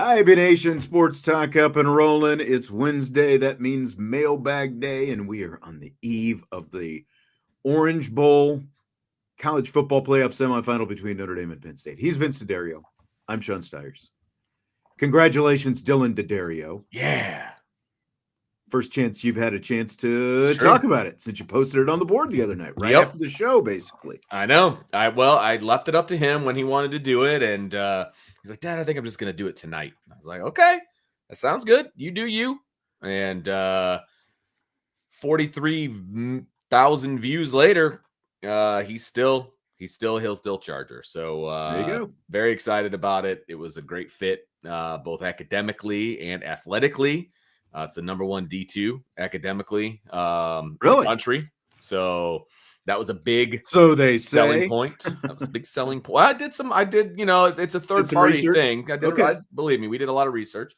IB Nation Sports Talk up and rolling. It's Wednesday. That means Mailbag Day, and we are on the eve of the Orange Bowl college football playoff semifinal between Notre Dame and Penn State. He's Vince D'Addario. I'm Sean Stiers. Congratulations, Dylan D'Addario. Yeah. First chance you've had a chance to talk about it since you posted it on the board the other night, right after the show, basically. I know. I left it up to him when he wanted to do it, and he's like, Dad, I think I'm just going to do it tonight. And I was like, okay, that sounds good. You do you. And 43,000 views later, he's still Charger. So there you go. Very excited about it. It was a great fit, both academically and athletically. It's the number one D2 academically in the country. So that was a big selling point. That was a big selling point. It's a third-party thing. Believe me, we did a lot of research.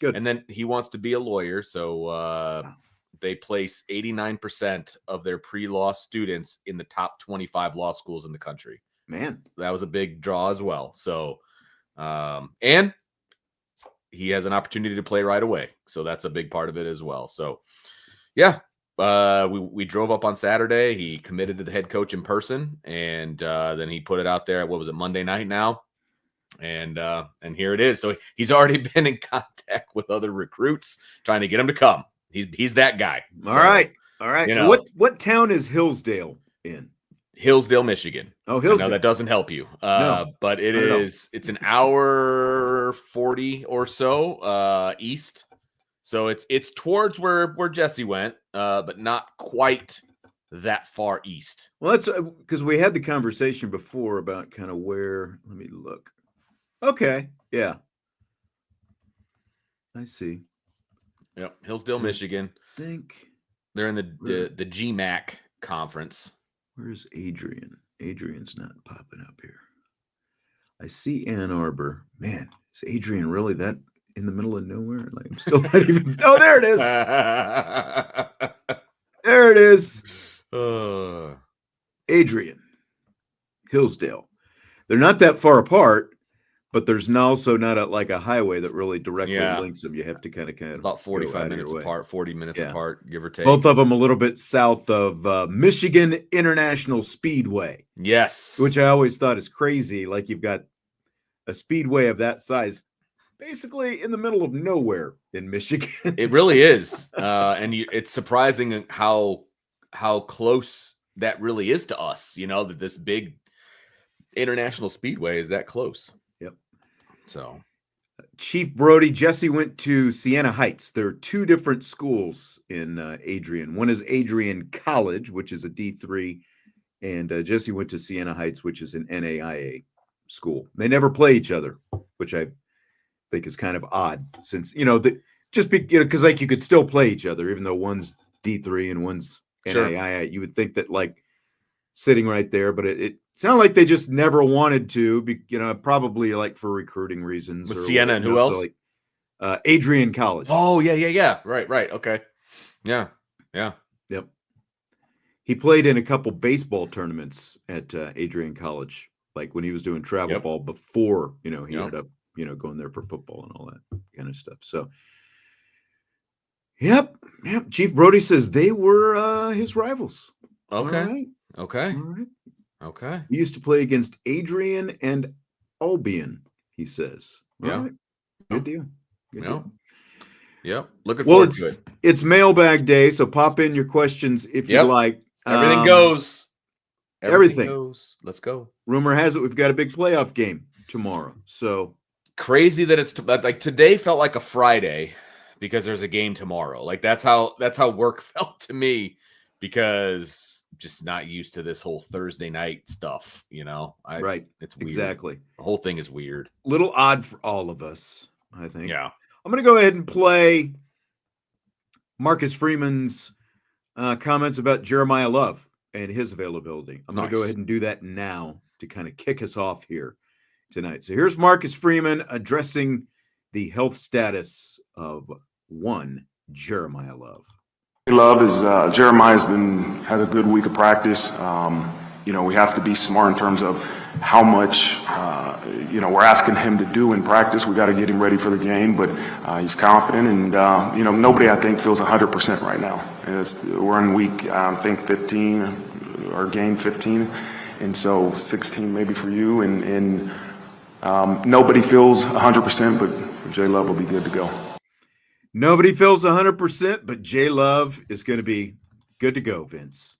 Good. And then he wants to be a lawyer. So they place 89% of their pre-law students in the top 25 law schools in the country. Man. That was a big draw as well. So, and he has an opportunity to play right away. So that's a big part of it as well. So, yeah, we drove up on Saturday. He committed to the head coach in person, and then he put it out there. What was it, Monday night now? And here it is. So he's already been in contact with other recruits trying to get him to come. He's that guy. All right. You know, what town is Hillsdale in? Hillsdale, Michigan. Oh, Hillsdale. I know that doesn't help you. No, but it's an hour 40 or so east. So it's towards where Jesse went, but not quite that far east. Well, that's because we had the conversation before about kind of where. Let me look. Okay. Yeah. I see. Yep. Hillsdale, Michigan. I think they're in the GMAC conference. Where's Adrian? Adrian's not popping up here. I see Ann Arbor. Man, is Adrian really that in the middle of nowhere? Like I'm still not even. Oh, there it is. There it is. Adrian, Hillsdale. They're not that far apart, but there's also not a highway that really directly links them. You have to kind of about 45 minutes apart, 40 minutes apart, give or take. Both of them a little bit south of Michigan International Speedway. Yes. Which I always thought is crazy. Like you've got a speedway of that size basically in the middle of nowhere in Michigan. It really is. And it's surprising how close that really is to us, that this big international speedway is that close. Yep. So Chief Brody, Jesse went to Siena Heights. There are two different schools in Adrian. One is Adrian College, which is a D3, and Jesse went to Siena Heights, which is an NAIA school. They never play each other, which I think is kind of odd since, because you could still play each other, even though one's D3 and one's NAIA. You would think that sitting right there, but it sounded like they just never wanted to, probably for recruiting reasons. With Siena and who else? Adrian College. Oh, yeah. Right. Okay. Yeah. Yep. He played in a couple baseball tournaments at Adrian College, when he was doing travel ball before, he ended up, going there for football and all that kind of stuff. So, yep. Chief Brody says they were his rivals. Okay. All right. Okay. All right. Okay. We used to play against Adrian and Albion, he says. All right. Good deal. Good deal. Yep. Looking forward to it. It's Mailbag Day, so pop in your questions if you like. Everything goes. Everything goes. Let's go. Rumor has it we've got a big playoff game tomorrow. So crazy that it's today felt like a Friday because there's a game tomorrow. That's how work felt to me because just not used to this whole Thursday night stuff, Right. It's weird. Exactly. The whole thing is weird. Little odd for all of us, I think. Yeah. I'm going to go ahead and play Marcus Freeman's comments about Jeremiyah Love and his availability. I'm going to go ahead and do that now to kind of kick us off here tonight. So here's Marcus Freeman addressing the health status of one Jeremiyah Love. Love is Jeremiah's had a good week of practice. we have to be smart in terms of how much, we're asking him to do in practice. We got to get him ready for the game, but he's confident, and nobody I think feels 100% right now. We're in week, I think 15 or game 15, and so 16 maybe for you, and nobody feels 100%, but J Love will be good to go. Nobody feels 100%, but J Love is going to be good to go, Vince.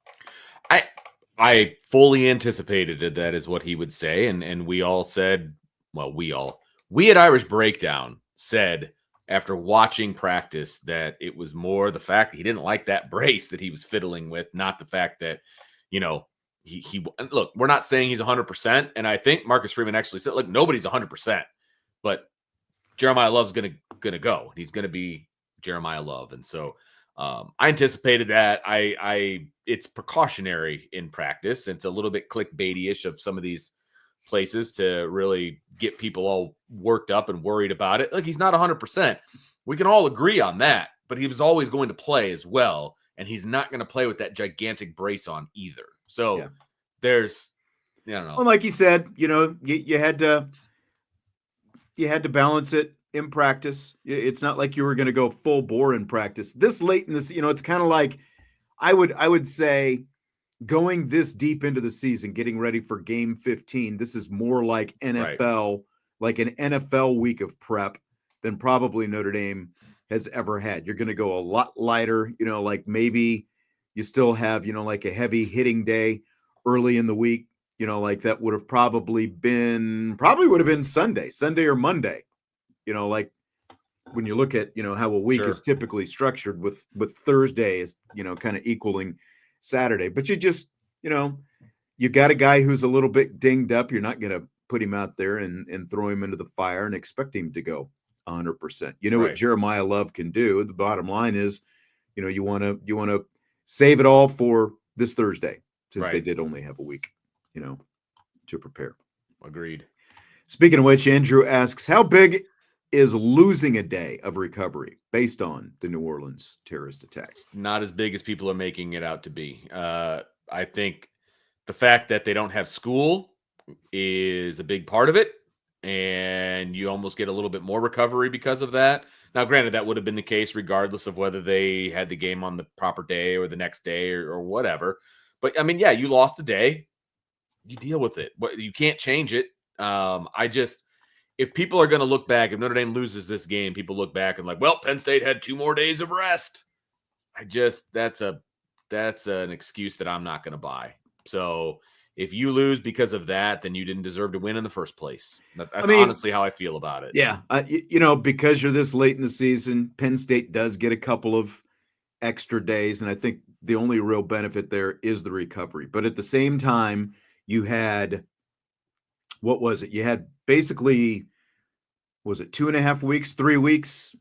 I fully anticipated that is what he would say, and we all said, well, we at Irish Breakdown said after watching practice that it was more the fact that he didn't like that brace that he was fiddling with, not the fact that, he look, we're not saying he's 100%, and I think Marcus Freeman actually said, look, nobody's 100%, but Jeremiyah Love's gonna go. He's gonna be Jeremiyah Love, and so I anticipated that. It's precautionary in practice. It's a little bit clickbaity-ish of some of these places to really get people all worked up and worried about it. Like, he's not 100%. We can all agree on that, but he was always going to play as well, and he's not going to play with that gigantic brace on either. So there's, I don't know. Well, like you said, you had to balance it in practice. It's not like you were going to go full bore in practice this late in this. It's kind of like I would say going this deep into the season, getting ready for game 15. This is more like NFL, like an NFL week of prep than probably Notre Dame has ever had. You're going to go a lot lighter, like maybe you still have, like a heavy hitting day early in the week, like that would have probably would have been Sunday or Monday. Like when you look at, how a week is typically structured with Thursday is, kind of equaling Saturday. But you just, you got a guy who's a little bit dinged up. You're not going to put him out there and throw him into the fire and expect him to go 100%. What Jeremiyah Love can do. The bottom line is, you want to save it all for this Thursday, since they did only have a week, to prepare. Agreed. Speaking of which, Andrew asks, how big is losing a day of recovery based on the New Orleans terrorist attacks? Not as big as people are making it out to be. I think the fact that they don't have school is a big part of it, and you almost get a little bit more recovery because of that. Now, granted, that would have been the case regardless of whether they had the game on the proper day or the next day or whatever. But, I mean, yeah, you lost a day. You deal with it. You can't change it. If people are going to look back, if Notre Dame loses this game, people look back and like, well, Penn State had 2 more days of rest. That's an excuse that I'm not going to buy. So if you lose because of that, then you didn't deserve to win in the first place. That's honestly how I feel about it. Yeah. Because you're this late in the season, Penn State does get a couple of extra days. And I think the only real benefit there is the recovery. But at the same time, you had, what was it? You had basically, was it 2.5 weeks, 3 weeks,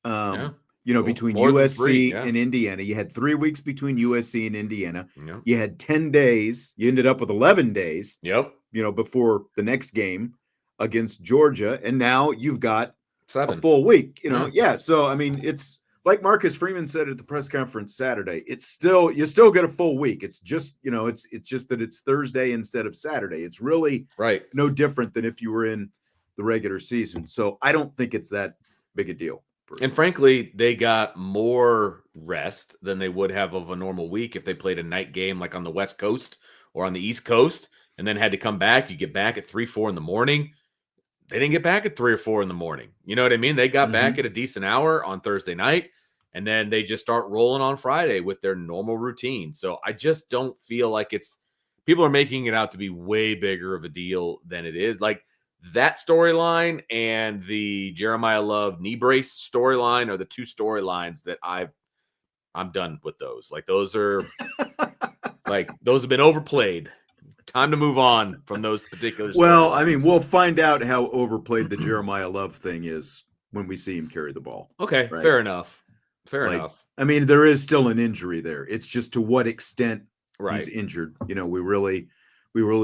between USC and Indiana. You had 3 weeks between USC and Indiana. Yep. You had 10 days. You ended up with 11 days, Yep. Before the next game against Georgia. And now you've got 7. a full week, Yeah. So, it's like Marcus Freeman said at the press conference Saturday, you still get a full week. It's just, it's just that it's Thursday instead of Saturday. It's really no different than if you were in the regular season. So I don't think it's that big a deal. And frankly, they got more rest than they would have of a normal week if they played a night game like on the West Coast or on the East Coast and then had to come back. You get back at 3, 4 in the morning. They didn't get back at 3 or 4 in the morning. You know what I mean? They got back at a decent hour on Thursday night, and then they just start rolling on Friday with their normal routine. So I just don't feel like people are making it out to be way bigger of a deal than it is. Like that storyline and the Jeremiyah Love knee brace storyline are the 2 storylines that I'm done with those. Like those are those have been overplayed. Time to move on from those particular storylines. Well, we'll find out how overplayed the Jeremiyah Love thing is when we see him carry the ball. Okay, right? Fair enough. Enough. There is still an injury there. It's just to what extent he's injured. We really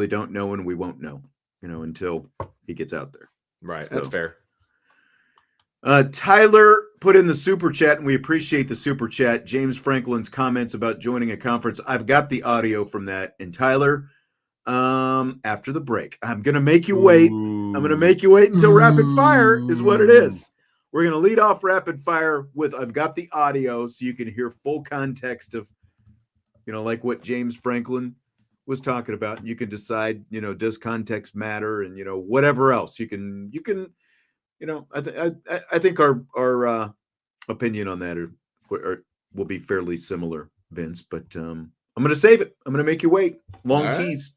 don't know, and we won't know, until he gets out there. Right. So, that's fair. Tyler put in the super chat, and we appreciate the super chat. James Franklin's comments about joining a conference. I've got the audio from that. And Tyler, after the break. I'm going to make you wait. I'm going to make you wait until rapid fire is what it is. We're going to lead off rapid fire with, I've got the audio so you can hear full context of, like what James Franklin was talking about. You can decide, does context matter, and, whatever else you can, I think our opinion on that will be fairly similar, Vince, but, I'm going to save it. I'm going to make you wait. Long tease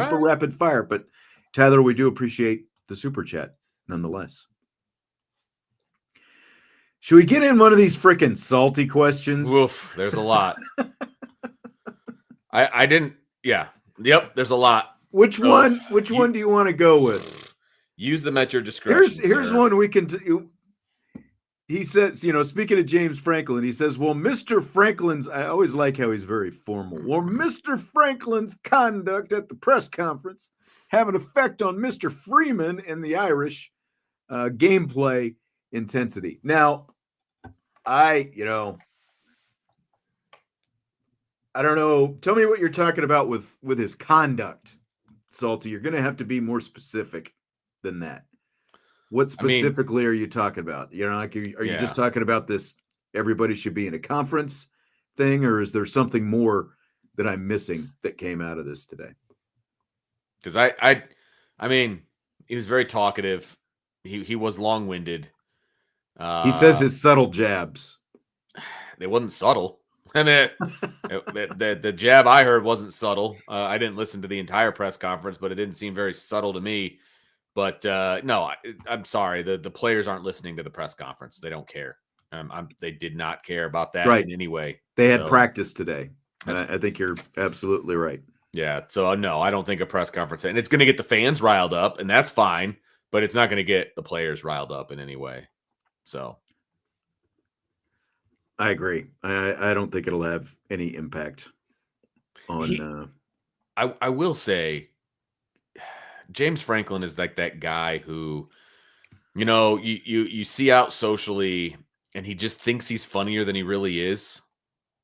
for rapid fire, but Tyler, we do appreciate the super chat nonetheless. Should we get in one of these freaking salty questions? Oof, there's a lot. I didn't. Yeah. Yep. There's a lot. Which one do you want to go with? Use them at your discretion. Here's one we can. He says, speaking of James Franklin, he says, well, Mr. Franklin's, I always like how he's very formal. Well, Mr. Franklin's conduct at the press conference have an effect on Mr. Freeman and the Irish gameplay intensity. Now, I don't know. Tell me what you're talking about with his conduct, Salty. You're going to have to be more specific than that. What specifically are you talking about? Are you just talking about this? Everybody should be in a conference thing, or is there something more that I'm missing that came out of this today? Because I mean, he was very talkative. He was long-winded. He says his subtle jabs. They wasn't subtle. I mean, the jab I heard wasn't subtle. I didn't listen to the entire press conference, but it didn't seem very subtle to me. But no, I'm sorry. The players aren't listening to the press conference. They don't care. They did not care about that in any way. They had practice today. And I think you're absolutely right. Yeah. So, no, I don't think a press conference. And it's going to get the fans riled up, and that's fine. But it's not going to get the players riled up in any way. So. I agree. I don't think it'll have any impact on. I will say, James Franklin is like that guy who, you see out socially, and he just thinks he's funnier than he really is,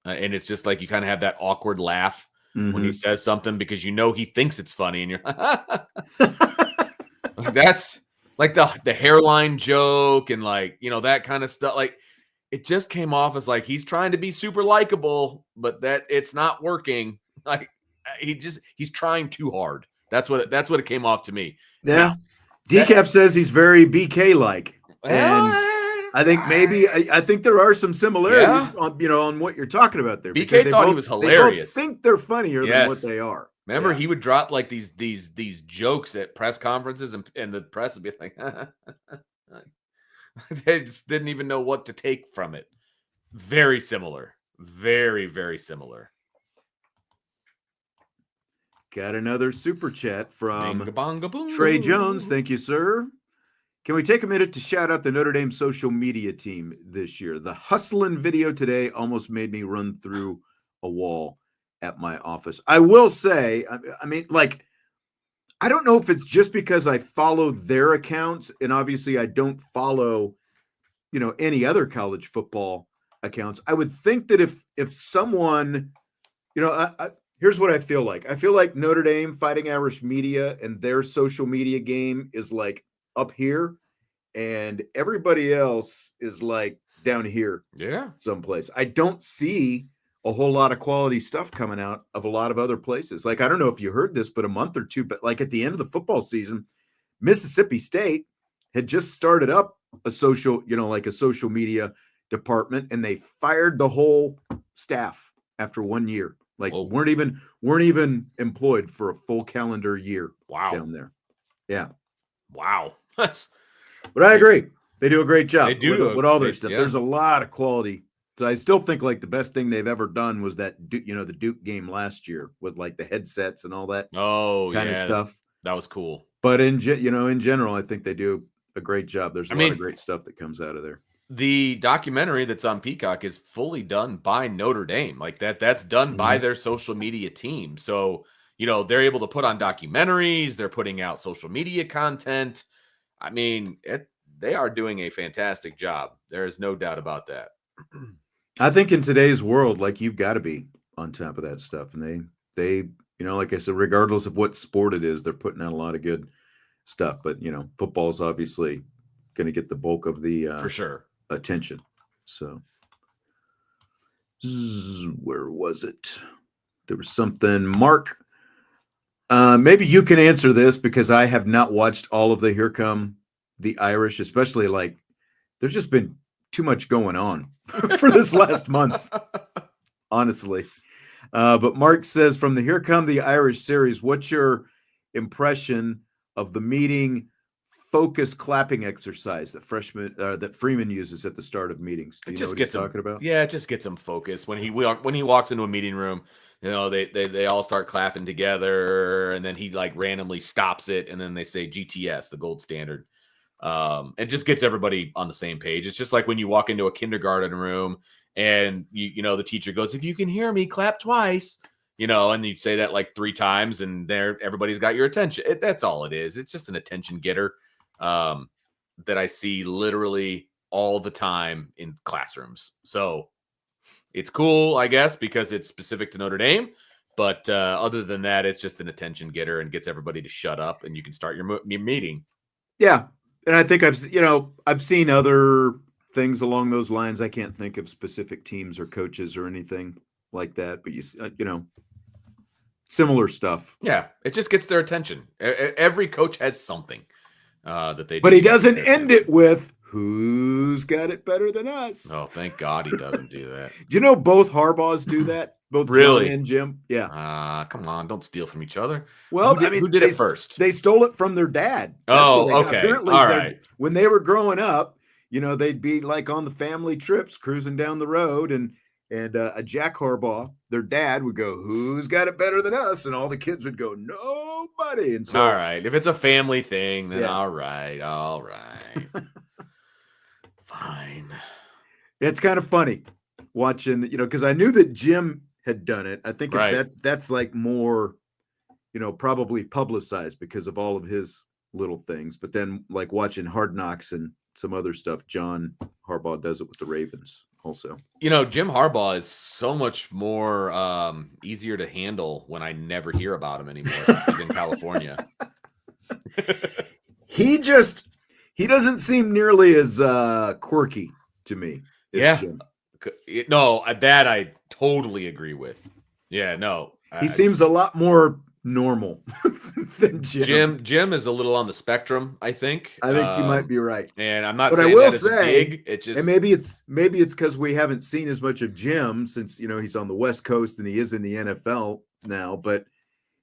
and it's just like you kind of have that awkward laugh when he says something because he thinks it's funny, and you're that's like the hairline joke and that kind of stuff. Like, it just came off as like he's trying to be super likable, but that it's not working. Like he's trying too hard. That's what it came off to me. Yeah. Decaf says he's very BK like. And I think I think there are some similarities on what you're talking about there. BK thought he was hilarious. They both think they're funnier than what they are. Remember, he would drop like these jokes at press conferences, and the press would be like, they just didn't even know what to take from it. Very similar. Very, very similar. Got another super chat from Trey Jones. Thank you, sir. Can we take a minute to shout out the Notre Dame social media team this year? The hustling video today almost made me run through a wall at my office. I will say, I mean, I don't know if it's just because I follow their accounts, and obviously I don't follow, any other college football accounts. I would think that if someone, here's what I feel like. I feel like Notre Dame, Fighting Irish Media, and their social media game is like up here, and everybody else is like down here, someplace. I don't see a whole lot of quality stuff coming out of a lot of other places. Like, I don't know if you heard this, but a month or two, but like at the end of the football season, Mississippi State had just started up a social media department, and they fired the whole staff after 1 year. Like, weren't even employed for a full calendar year. Wow. Down there. Yeah. Wow. But I agree. They do a great job with all their stuff. Yeah. There's a lot of quality. So I still think like the best thing they've ever done was that, the Duke game last year with like the headsets and all that kind of stuff. That was cool. But in general, I think they do a great job. There's a lot of great stuff that comes out of there. The documentary that's on Peacock is fully done by Notre Dame. Like that's done by their social media team. So, they're able to put on documentaries. They're putting out social media content. I mean, they are doing a fantastic job. There is no doubt about that. I think in today's world, like, you've got to be on top of that stuff. And they like I said, regardless of what sport it is, they're putting out a lot of good stuff. But football is obviously going to get the bulk of the for sure attention. So where was it? There was something. Mark, maybe you can answer this because I have not watched all of the Here Come the Irish, especially there's just been too much going on for this last month, honestly. But Mark says, from the Here Come the Irish series, what's your impression of the meeting focus clapping exercise that Freeman uses at the start of meetings? Do you know what he's talking about? Yeah, it just gets him focused. When he walks into a meeting room, they all start clapping together, and then he randomly stops it, and then they say GTS, the gold standard. It just gets everybody on the same page. It's just like when you walk into a kindergarten room and the teacher goes, if you can hear me, clap twice, and you say that 3 times and everybody's got your attention. That's all it is. It's just an attention getter that I see literally all the time in classrooms. So it's cool, I guess, because it's specific to Notre Dame. But other than that, it's just an attention getter and gets everybody to shut up and you can start your meeting. Yeah. And I think I've seen other things along those lines. I can't think of specific teams or coaches or anything like that, but similar stuff. Yeah, it just gets their attention. Every coach has something that they do. But he doesn't end it with who's got it better than us. Oh, thank God he doesn't do that. Do you know both Harbaughs do that? Both really? John and Jim? Yeah. Come on, don't steal from each other. Well, who did it first? They stole it from their dad. Okay. Apparently, all right. When they were growing up, they'd be on the family trips, cruising down the road, and a Jack Harbaugh, their dad, would go, "Who's got it better than us?" And all the kids would go, "Nobody." And so, all right, if it's a family thing, then yeah. all right. Fine. It's kind of funny watching, because I knew that Jim had done it. I think that's more, probably publicized because of all of his little things. But then watching Hard Knocks and some other stuff, John Harbaugh does it with the Ravens also. Jim Harbaugh is so much more easier to handle when I never hear about him anymore. He's in California. He doesn't seem nearly as quirky to me. Yeah. Jim. No, that I totally agree with. Yeah, no. He seems a lot more normal than Jim. Jim is a little on the spectrum, I think. I think you might be right. And I'm not but saying I will that say, as a dig. It just, and maybe it's because we haven't seen as much of Jim since he's on the West Coast and he is in the NFL now, but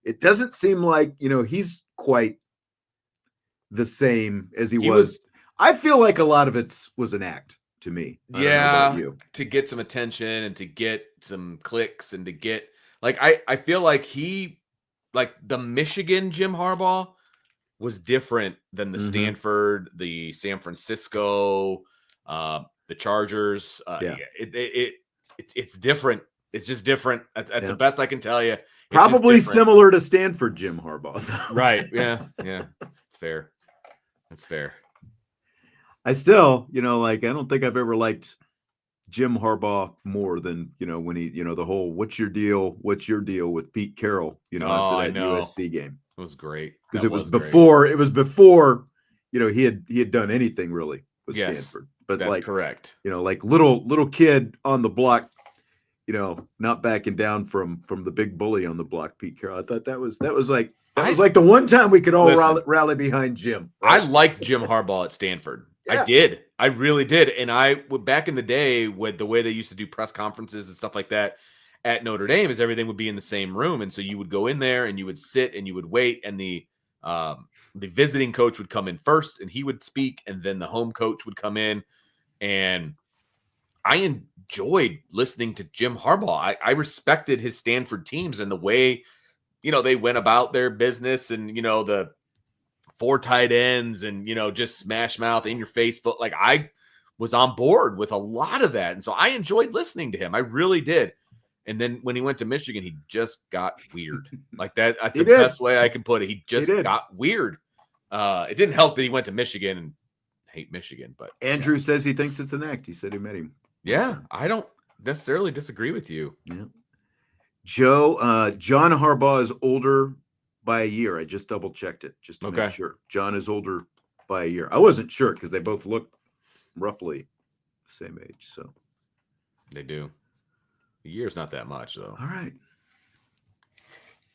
it doesn't seem like he's quite the same as he was. I feel like a lot of it was an act to me. Yeah, to get some attention and to get some clicks and to get I feel like the Michigan Jim Harbaugh was different than the Stanford, the San Francisco, the Chargers. It's different. It's just different. That's the best I can tell you. It's probably similar to Stanford Jim Harbaugh, though. Right. Yeah. It's fair. That's fair. I still, I don't think I've ever liked Jim Harbaugh more than, when he, the whole, what's your deal with Pete Carroll, after that USC game. It was great. Because it was before, he had done anything really with Stanford. But that's correct. Little kid on the block, not backing down from the big bully on the block, Pete Carroll. I thought that was like the one time we could all rally behind Jim. Right? I liked Jim Harbaugh at Stanford. Yeah. I did. I really did. And back in the day, with the way they used to do press conferences and stuff like that at Notre Dame, is everything would be in the same room. And so you would go in there and you would sit and you would wait. And the visiting coach would come in first and he would speak. And then the home coach would come in. And I enjoyed listening to Jim Harbaugh. I respected his Stanford teams and the way, they went about their business and, the 4 tight ends and, just smash mouth in your face. But I was on board with a lot of that. And so I enjoyed listening to him. I really did. And then when he went to Michigan, he just got weird. That's the best way I can put it. He just got weird. It didn't help that he went to Michigan and hate Michigan, but Andrew says he thinks it's an act. He said he met him. Yeah. I don't necessarily disagree with you. Yeah. Joe, John Harbaugh is older by a year. I just double checked it just to make sure. John is older by a year. I wasn't sure because they both look roughly the same age. So they do. A year's not that much, though. All right.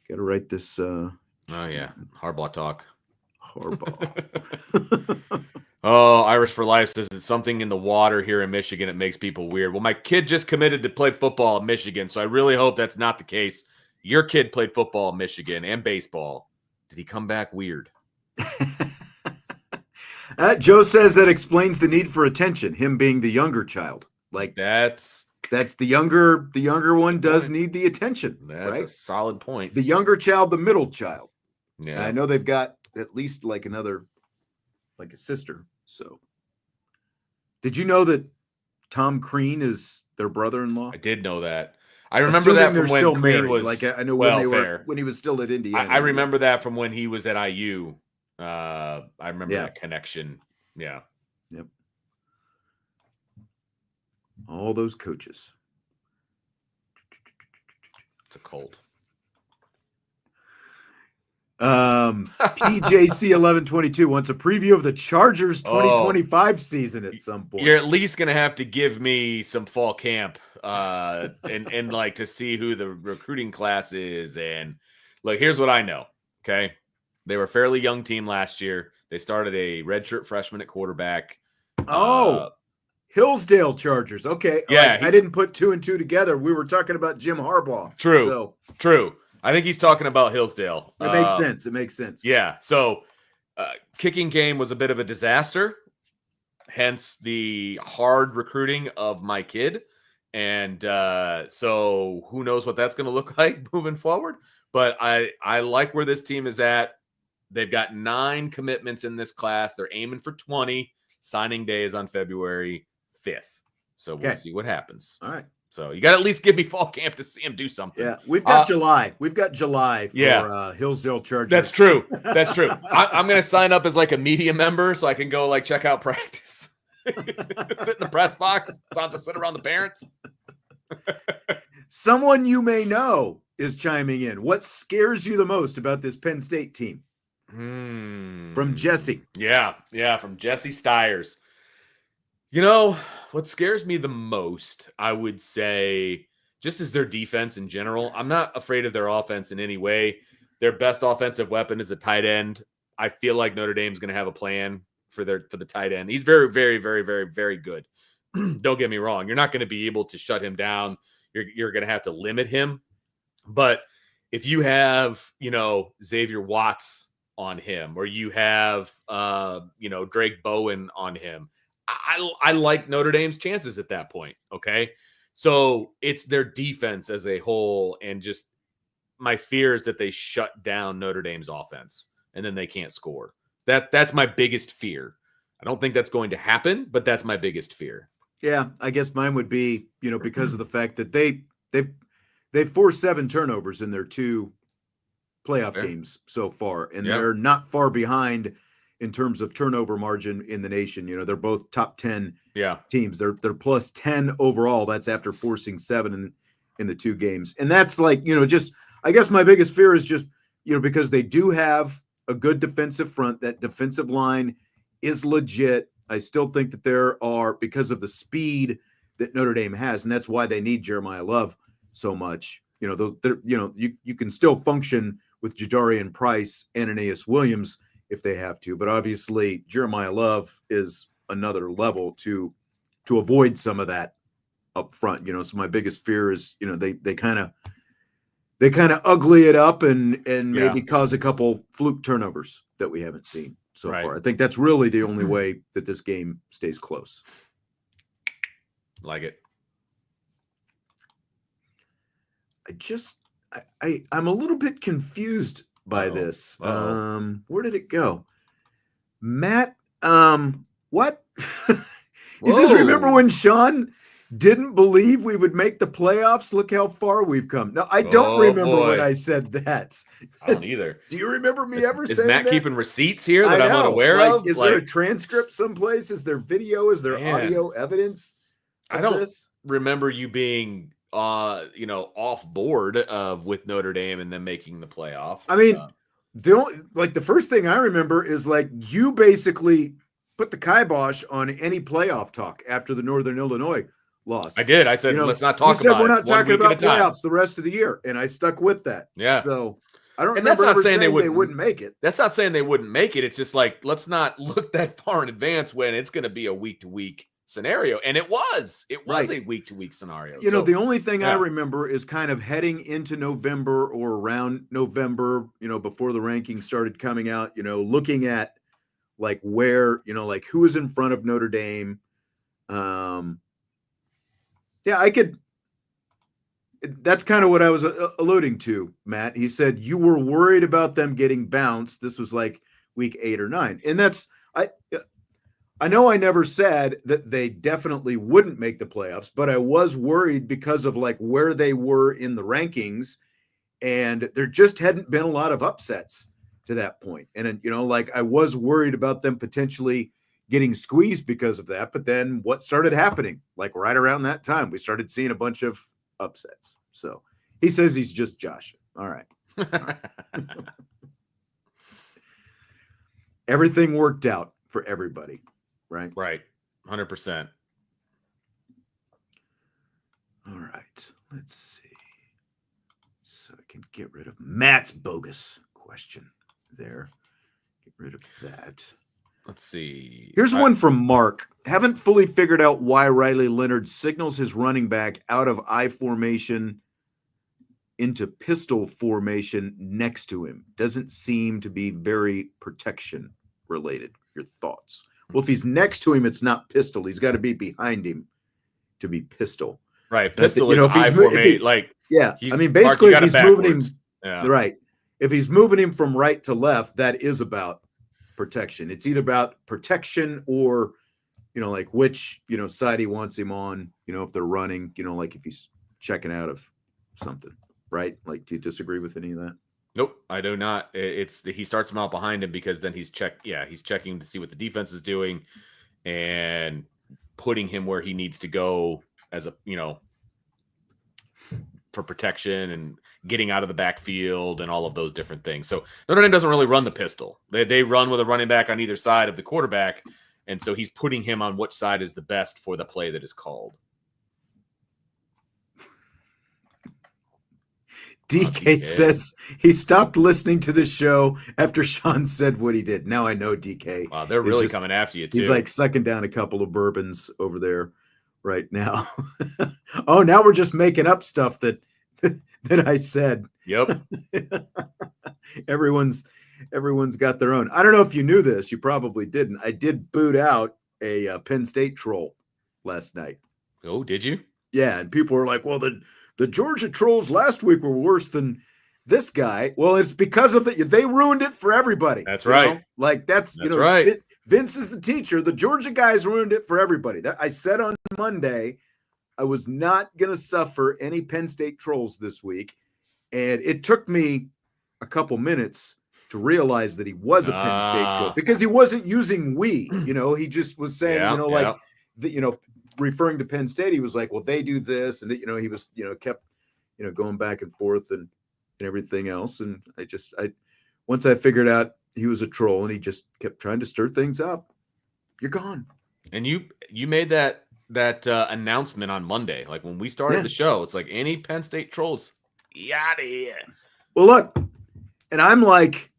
Got to write this. Oh, yeah. Harbaugh talk. Harbaugh. Oh, Irish for Life says it's something in the water here in Michigan. It makes people weird. Well, my kid just committed to play football at Michigan, so I really hope that's not the case. Your kid played football at Michigan and baseball. Did he come back weird? Joe says that explains the need for attention, him being the younger child. Like that's the younger one does need the attention. That's right? a solid point. The younger child, the middle child. Yeah. And I know they've got at least like a sister. So did you know that Tom Crean is their brother-in-law? I did know that. I remember that from when Crean was like I know when he was still at Indiana. I remember that from when he was at IU. I remember that connection. Yeah. Yep. All those coaches. It's a cult. PJC 1122 wants a preview of the Chargers 2025 season at some point. You're at least gonna have to give me some fall camp and like to see who the recruiting class is. And look, here's what I know. Okay. They were a fairly young team last year. They started a redshirt freshman at quarterback. Hillsdale Chargers. Okay. Yeah. I didn't put 2 and 2 together. We were talking about Jim Harbaugh. True. I think he's talking about Hillsdale. It makes sense. It makes sense. Yeah. So kicking game was a bit of a disaster, hence the hard recruiting of my kid. And so who knows what that's going to look like moving forward. But I like where this team is at. They've got 9 commitments in this class. They're aiming for 20. Signing day is on February 5th. So we'll see what happens. All right. So you got to at least give me fall camp to see him do something. Yeah, we've got July. We've got July for Hillsdale Chargers. That's true. That's true. I'm going to sign up as like a media member so I can go like check out practice. Sit in the press box. So I have to sit around the parents. Someone you may know is chiming in. What scares you the most about this Penn State team? From Jesse. Yeah, from Jesse Stiers. You know, what scares me the most, I would say, just is their defense in general. I'm not afraid of their offense in any way. Their best offensive weapon is a tight end. I feel like Notre Dame's going to have a plan for the tight end. He's very, very, very, very, very good. Don't get me wrong. You're not going to be able to shut him down. You're going to have to limit him. But if you have, Xavier Watts on him, or you have, Drake Bowen on him, I like Notre Dame's chances at that point. Okay. So it's their defense as a whole. And just my fear is that they shut down Notre Dame's offense and then they can't score. That's my biggest fear. I don't think that's going to happen, but that's my biggest fear. Yeah. I guess mine would be, because of the fact that they've forced 7 turnovers in their 2 playoff games so far. And they're not far behind in terms of turnover margin in the nation. They're both top 10 teams. They're plus 10 overall. That's after forcing 7 in the 2 games. And that's like, I guess my biggest fear is just, because they do have a good defensive front. That defensive line is legit. I still think that there are, because of the speed that Notre Dame has, and that's why they need Jeremiyah Love so much. You can still function with Jadarian Price and Aeneas Williams if they have to, but obviously Jeremiyah Love is another level to avoid some of that up front. So my biggest fear is, they kind of ugly it up and maybe cause a couple fluke turnovers that we haven't seen so far. I think that's really the only way that this game stays close. Like it. I'm a little bit confused by this. Where did it go? Matt, what? He says, remember when Sean didn't believe we would make the playoffs? Look how far we've come. No, I don't remember when I said that. I don't either. Do you remember me ever saying that? Is Matt keeping receipts here that I'm unaware of? Is there a transcript someplace? Is there video? Is there audio evidence? I don't remember you being off board with Notre Dame and then making the playoff. I mean, the first thing I remember is like you basically put the kibosh on any playoff talk after the Northern Illinois loss. I did. I said, let's not talk about it. We're not talking about playoffs the rest of the year. And I stuck with that. Yeah. So I don't remember ever saying they wouldn't make it. That's not saying they wouldn't make it. It's just like, let's not look that far in advance when it's going to be a week-to-week scenario. And it was a week-to-week scenario. The only thing I remember is kind of heading into November or around November, before the rankings started coming out, looking at like where, like who is in front of Notre Dame. That's kind of what I was alluding to, Matt. He said you were worried about them getting bounced. This was like week 8 or 9. And that's, I know I never said that they definitely wouldn't make the playoffs, but I was worried because of like where they were in the rankings, and there just hadn't been a lot of upsets to that point. And, like I was worried about them potentially getting squeezed because of that. But then what started happening? Like right around that time, we started seeing a bunch of upsets. So he says he's just Josh. All right. Everything worked out for everybody. Right. 100%. All right. Let's see. So I can get rid of Matt's bogus question there. Get rid of that. Let's see. Here's one from Mark. Haven't fully figured out why Riley Leonard signals his running back out of I formation into pistol formation next to him. Doesn't seem to be very protection related. Your thoughts? Well, if he's next to him, it's not pistol. He's got to be behind him to be pistol. Right. Pistol is I formation. I mean, basically, if he's moving him, right. If he's moving him from right to left, that is about protection. It's either about protection or, like which, side he wants him on, if they're running, like if he's checking out of something, right? Like, do you disagree with any of that? Nope, I do not. He starts him out behind him because then he's checking to see what the defense is doing and putting him where he needs to go as a, for protection and getting out of the backfield and all of those different things. So Notre Dame doesn't really run the pistol. They run with a running back on either side of the quarterback. And so he's putting him on which side is the best for the play that is called. DK says he stopped listening to the show after Sean said what he did. Now I know DK. Wow, they're really coming after you too. He's like sucking down a couple of bourbons over there right now. Oh, now we're just making up stuff that I said. Yep. Everyone's got their own. I don't know if you knew this. You probably didn't. I did boot out a Penn State troll last night. Oh, did you? Yeah, and people were like, well, the Georgia trolls last week were worse than this guy. Well, it's because of they ruined it for everybody. That's right. Like that's right. Vince is the teacher. The Georgia guys ruined it for everybody. That I said on Monday, I was not going to suffer any Penn State trolls this week. And it took me a couple minutes to realize that he was a Penn State troll because he wasn't using we, he just was saying, referring to Penn State, he was like, well, they do this. And that, he was, kept, going back and forth and everything else. And once I figured out he was a troll and he just kept trying to stir things up, you're gone. And you made that announcement on Monday. Like when we started the show, it's like any Penn State trolls, yada here. Well, look, and I'm like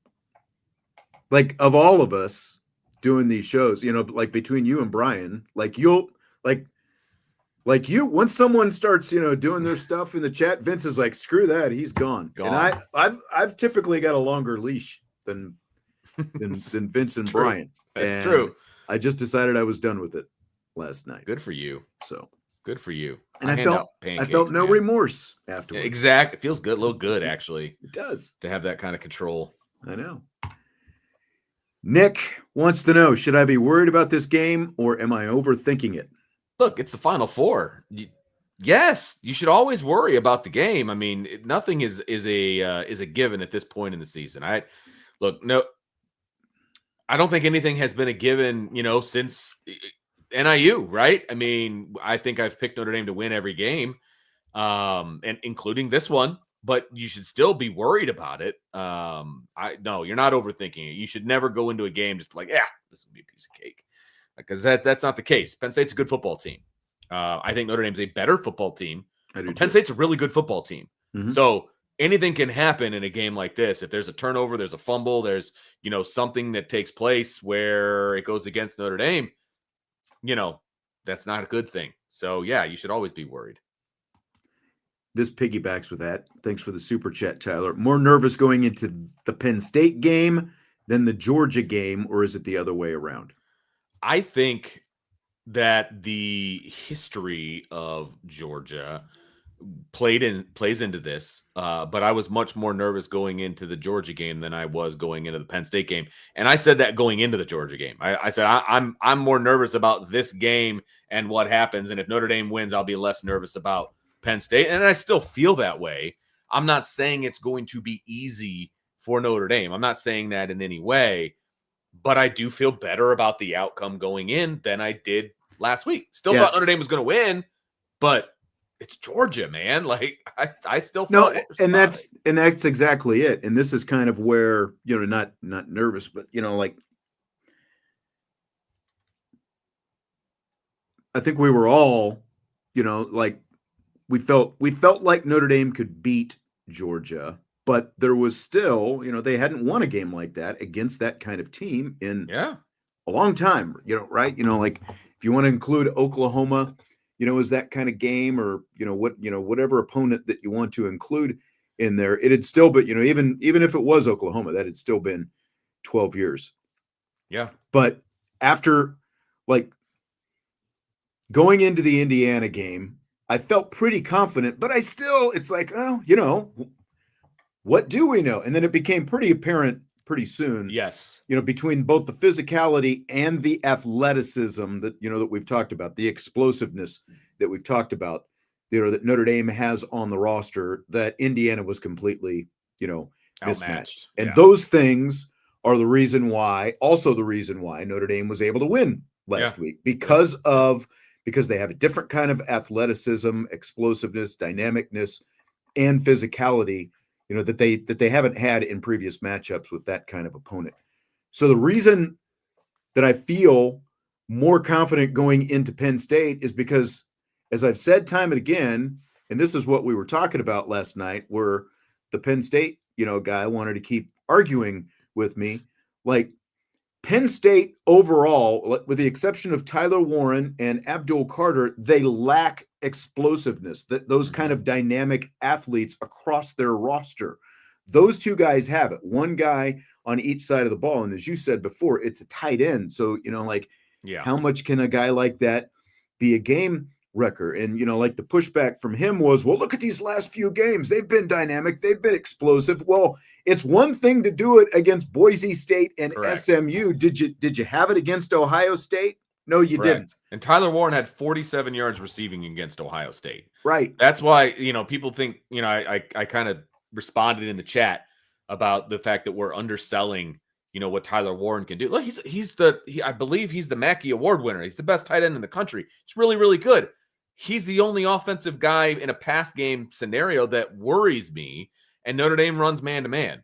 of all of us doing these shows, like between you and Brian, like you'll, like you, once someone starts, doing their stuff in the chat, Vince is like, screw that, he's gone. And I've typically got a longer leash than Vince and Brian. That's true. I just decided I was done with it last night. Good for you. So good for you. And I felt no remorse afterwards. Exactly. It feels good, a little good actually. It does to have that kind of control. I know. Nick wants to know, should I be worried about this game or am I overthinking it? Look, it's the Final Four. Yes, you should always worry about the game. I mean, nothing is a given at this point in the season. I don't think anything has been a given, since NIU, right? I mean, I think I've picked Notre Dame to win every game. and including this one. But you should still be worried about it. No, you're not overthinking it. You should never go into a game just like, yeah, this will be a piece of cake, because that's not the case. Penn State's a good football team. I think Notre Dame's a better football team. But Penn State's a really good football team. Mm-hmm. So anything can happen in a game like this. If there's a turnover, there's a fumble, there's something that takes place where it goes against Notre Dame. That's not a good thing. So yeah, you should always be worried. This piggybacks with that. Thanks for the super chat, Tyler. More nervous going into the Penn State game than the Georgia game, or is it the other way around? I think that the history of Georgia plays into this, but I was much more nervous going into the Georgia game than I was going into the Penn State game. And I said that going into the Georgia game. I said I'm more nervous about this game and what happens. And if Notre Dame wins, I'll be less nervous about Penn State. And I still feel that way. I'm not saying it's going to be easy for Notre Dame. I'm not saying that in any way, but I do feel better about the outcome going in than I did last week. Still thought Notre Dame was going to win, but it's Georgia, man. Like I still feel and that's exactly it. And this is kind of where, not nervous, but like I think we were all, like we felt like Notre Dame could beat Georgia, but there was still, they hadn't won a game like that against that kind of team in a long time, right? Like if you want to include Oklahoma, is that kind of game, or, whatever opponent that you want to include in there, it had still, but, even if it was Oklahoma, that had still been 12 years. Yeah. But after like going into the Indiana game, I felt pretty confident, but it's like, oh, what do we know? And then it became pretty apparent pretty soon. Yes. Between both the physicality and the athleticism that, that we've talked about, the explosiveness that we've talked about, that Notre Dame has on the roster, that Indiana was completely, mismatched. And those things are the reason why Notre Dame was able to win last week because they have a different kind of athleticism, explosiveness, dynamicness, and physicality, that they haven't had in previous matchups with that kind of opponent. So the reason that I feel more confident going into Penn State is because, as I've said time and again, and this is what we were talking about last night, where the Penn State, guy wanted to keep arguing with me, like Penn State overall, with the exception of Tyler Warren and Abdul Carter, they lack explosiveness, those kind of dynamic athletes across their roster. Those two guys have it, one guy on each side of the ball. And as you said before, it's a tight end. So, how much can a guy like that be a game wrecker? And, like the pushback from him was, well, look at these last few games. They've been dynamic. They've been explosive. Well, it's one thing to do it against Boise State and SMU. Did you have it against Ohio State? No, you didn't. And Tyler Warren had 47 yards receiving against Ohio State. Right. That's why, people think, I kind of responded in the chat about the fact that we're underselling, what Tyler Warren can do. Look, I believe he's the Mackey Award winner. He's the best tight end in the country. It's really, really good. He's the only offensive guy in a pass game scenario that worries me. And Notre Dame runs man-to-man.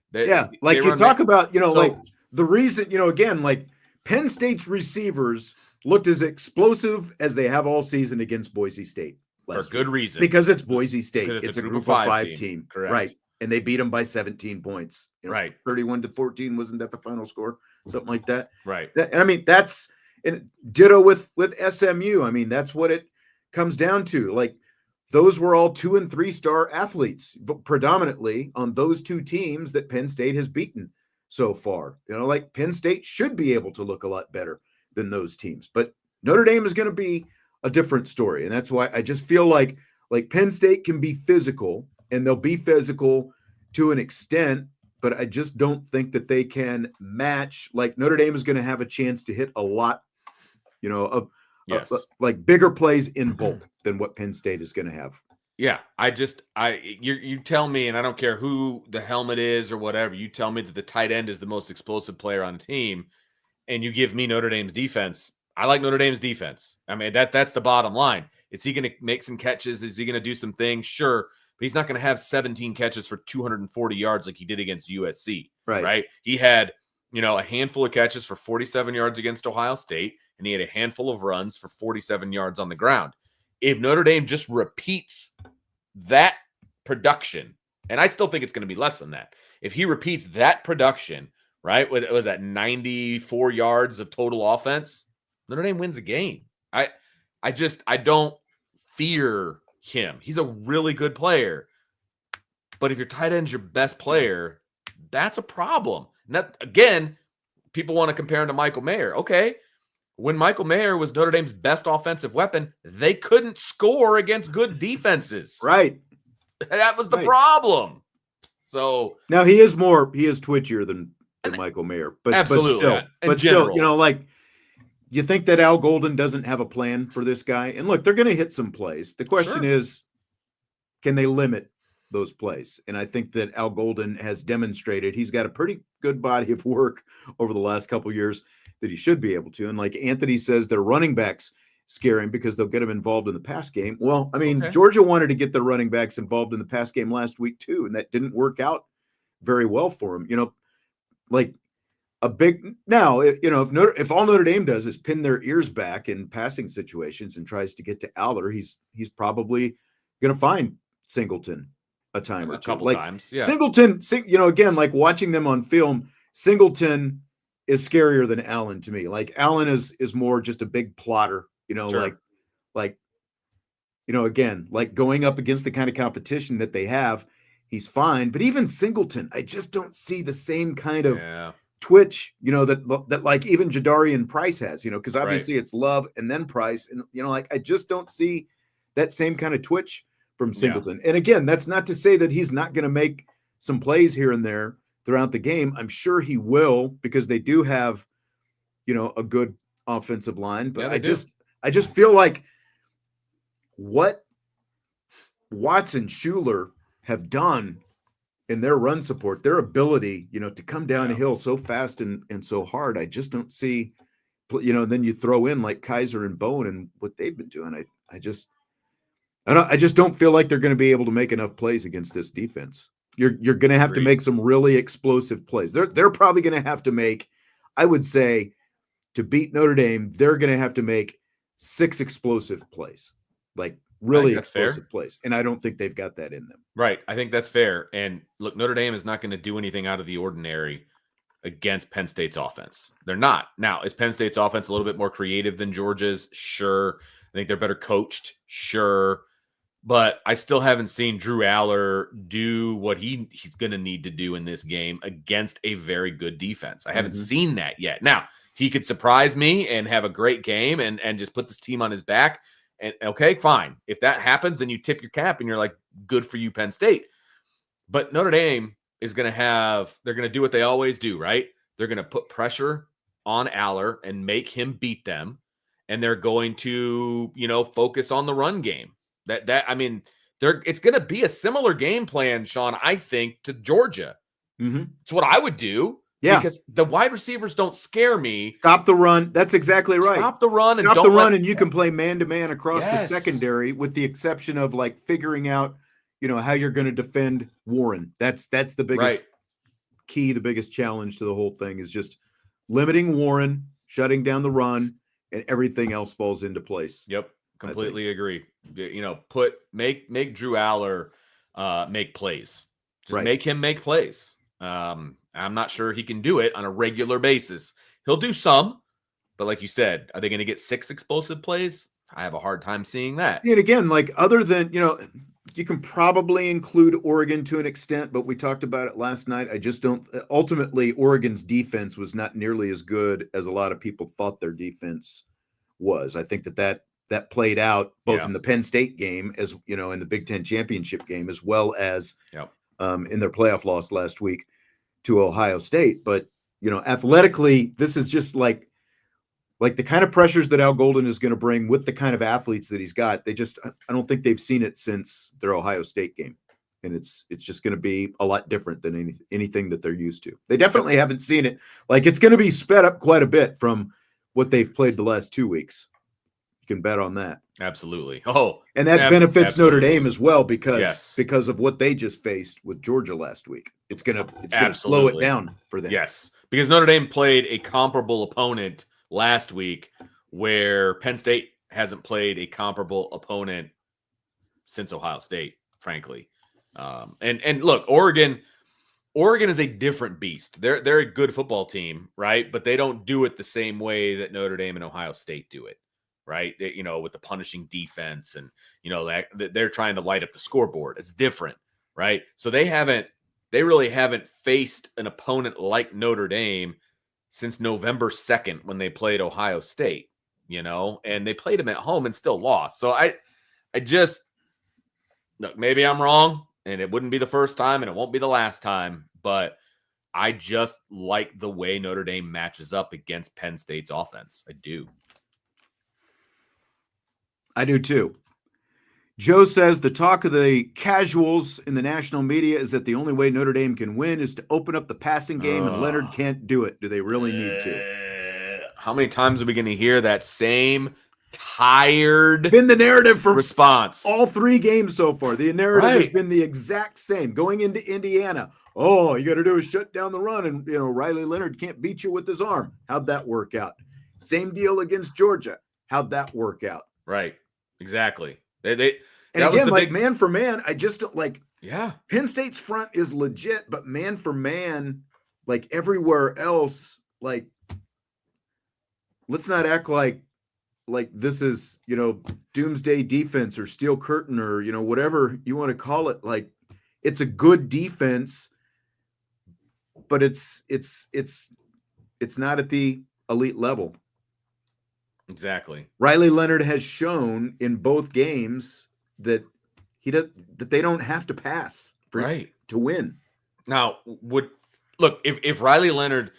Like you talk about, like the reason, again, like Penn State's receivers looked as explosive as they have all season against Boise State. For good reason. Because it's Boise State. It's a group of five team. Correct. Right. And they beat them by 17 points. Right. 31-14. Wasn't that the final score? Something like that. Right. And I mean, that's ditto with SMU. I mean, that's what it comes down to. Like, those were all 2- and 3-star athletes, but predominantly on those two teams that Penn State has beaten so far. Like Penn State should be able to look a lot better than those teams, but Notre Dame is going to be a different story. And that's why I just feel like Penn State can be physical, and they'll be physical to an extent, but I just don't think that they can match. Like Notre Dame is going to have a chance to hit a lot, like bigger plays in bulk than what Penn State is going to have. Yeah, you tell me, and I don't care who the helmet is or whatever, you tell me that the tight end is the most explosive player on the team, and you give me Notre Dame's defense, I like Notre Dame's defense. I mean, that's the bottom line. Is he going to make some catches? Is he going to do some things? Sure. But he's not going to have 17 catches for 240 yards like he did against USC. Right? He had, a handful of catches for 47 yards against Ohio State, and he had a handful of runs for 47 yards on the ground. If Notre Dame just repeats that production, and I still think it's going to be less than that. If he repeats that production, right, was that 94 yards of total offense, Notre Dame wins the game. I don't fear him. He's a really good player. But if your tight end's your best player, that's a problem. And that, again, people want to compare him to Michael Mayer. Okay, when Michael Mayer was Notre Dame's best offensive weapon, they couldn't score against good defenses. Right. That was the problem. So now he is twitchier than Michael Mayer, but absolutely, but still, you think that Al Golden doesn't have a plan for this guy? And look, they're going to hit some plays. The question is, can they limit those plays? And I think that Al Golden has demonstrated he's got a pretty good body of work over the last couple of years that he should be able to. And like Anthony says, their running backs scare him because they'll get him involved in the pass game. Well, I mean, Georgia wanted to get their running backs involved in the pass game last week too, and that didn't work out very well for him. Like a big now, if all Notre Dame does is pin their ears back in passing situations and tries to get to Aller, he's probably going to find Singleton a time or two. A couple times. Yeah. Singleton, again, like watching them on film, Singleton is scarier than Allen to me. Like Allen is more just a big plotter, again, like going up against the kind of competition that they have, he's fine. But even Singleton, I just don't see the same kind of twitch, that like even Jadarian Price has, because obviously it's Love and then Price. And, I just don't see that same kind of twitch from Singleton. And again, that's not to say that he's not going to make some plays here and there throughout the game. I'm sure he will, because they do have, a good offensive line. But I just feel like what Watson, Schuler have done in their run support, their ability, to come down a hill so fast and so hard, I just don't see, then you throw in like Kaiser and Bowen and what they've been doing. I just don't feel like they're going to be able to make enough plays against this defense. You're going to have to make some really explosive plays. They're probably going to have to make, I would say, to beat Notre Dame, they're going to have to make 6 explosive plays, like really explosive plays. And I don't think they've got that in them. Right. I think that's fair. And look, Notre Dame is not going to do anything out of the ordinary against Penn State's offense. They're not. Now, is Penn State's offense a little bit more creative than Georgia's? Sure. I think they're better coached. Sure. But I still haven't seen Drew Aller do what he's going to need to do in this game against a very good defense. I haven't seen that yet. Now, he could surprise me and have a great game and just put this team on his back. And okay, fine. If that happens, then you tip your cap and you're like, good for you, Penn State. But Notre Dame is going to they're going to do what they always do, right? They're going to put pressure on Aller and make him beat them. And they're going to, focus on the run game. It's going to be a similar game plan, Sean, I think, to Georgia. It's what I would do. Yeah. Because the wide receivers don't scare me. Stop the run. That's exactly right. Stop the run. And you can play man-to-man across the secondary, with the exception of like figuring out, how you're going to defend Warren. That's the biggest key, the biggest challenge to the whole thing is just limiting Warren, shutting down the run, and everything else falls into place. Yep. Completely agree. Make Drew Aller make plays. Just make him make plays. I'm not sure he can do it on a regular basis. He'll do some, but like you said, are they going to get 6 explosive plays? I have a hard time seeing that. And again, like other than, you can probably include Oregon to an extent, but we talked about it last night. I just don't. Ultimately, Oregon's defense was not nearly as good as a lot of people thought their defense was. I think that played out both in the Penn State game, as in the Big Ten championship game, as well as in their playoff loss last week to Ohio State. But athletically, this is just like the kind of pressures that Al Golden is going to bring with the kind of athletes that he's got. I don't think they've seen it since their Ohio State game, and it's just going to be a lot different than anything that they're used to. They definitely haven't seen it. Like, it's going to be sped up quite a bit from what they've played the last 2 weeks. You can bet on that. Absolutely. Oh, and that benefits absolutely. Notre Dame as well Yes. because of what they just faced with Georgia last week. It's gonna slow it down for them. Yes, because Notre Dame played a comparable opponent last week, where Penn State hasn't played a comparable opponent since Ohio State, frankly. And look, Oregon is a different beast. They're a good football team, right? But they don't do it the same way that Notre Dame and Ohio State do it, right? They, with the punishing defense and that they're trying to light up the scoreboard. It's different, right? So they really haven't faced an opponent like Notre Dame since November 2nd when they played Ohio State, and they played them at home and still lost. So I just look, maybe I'm wrong. And it wouldn't be the first time, and it won't be the last time, but I just like the way Notre Dame matches up against Penn State's offense. I do. I do too. Joe says the talk of the casuals in the national media is that the only way Notre Dame can win is to open up the passing game, and Leonard can't do it. Do they really need to? How many times are we going to hear that same tired been the narrative for response all 3 games so far? The narrative has been the exact same going into Indiana. Oh, you got to do is shut down the run, and Riley Leonard can't beat you with his arm. How'd that work out? Same deal against Georgia. How'd that work out? Right, exactly. And again, like man for man, I just don't like. Yeah, Penn State's front is legit, but man for man, like everywhere else, like let's not act like this is, doomsday defense or steel curtain or, whatever you want to call it. Like it's a good defense, but it's not at the elite level. Exactly. Riley Leonard has shown in both games that that they don't have to pass to win. Now, if Riley Leonard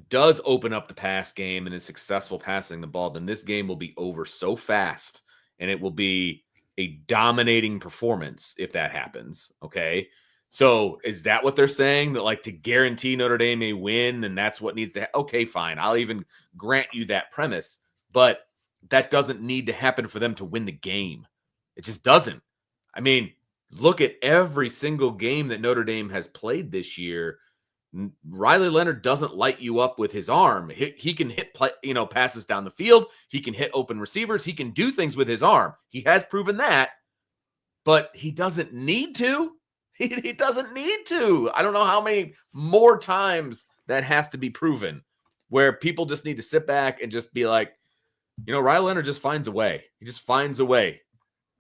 does open up the pass game and is successful passing the ball, then this game will be over so fast, and it will be a dominating performance if that happens. Okay. So is that what they're saying, that to guarantee Notre Dame a win, and that's what needs to okay, fine. I'll even grant you that premise, but that doesn't need to happen for them to win the game. It just doesn't. I mean, look at every single game that Notre Dame has played this year. Riley Leonard doesn't light you up with his arm. He can hit passes down the field. He can hit open receivers. He can do things with his arm. He has proven that, but he doesn't need to. He doesn't need to. I don't know how many more times that has to be proven, where people just need to sit back and just be like, Riley Leonard just finds a way. He just finds a way.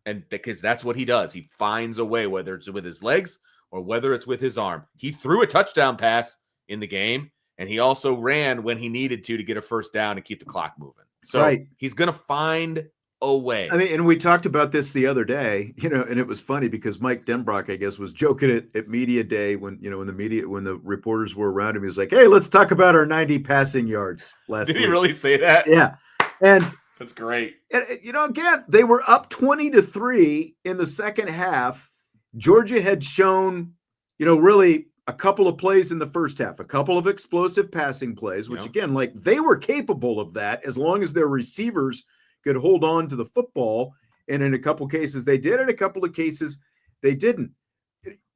And because that's what he does. He finds a way, whether it's with his legs or whether it's with his arm. He threw a touchdown pass in the game, and he also ran when he needed to get a first down and keep the clock moving. So he's going to find a way. I mean, and we talked about this the other day, and it was funny because Mike Denbrock, I guess, was joking at media day when the reporters were around him. He was like, "Hey, let's talk about our 90 passing yards last week." Did he really say that? Yeah. And that's great. And, again, they were up 20-3 in the second half. Georgia had shown, really a couple of plays in the first half, a couple of explosive passing plays, which again, they were capable of that as long as their receivers could hold on to the football. And in a couple of cases they did, in a couple of cases they didn't.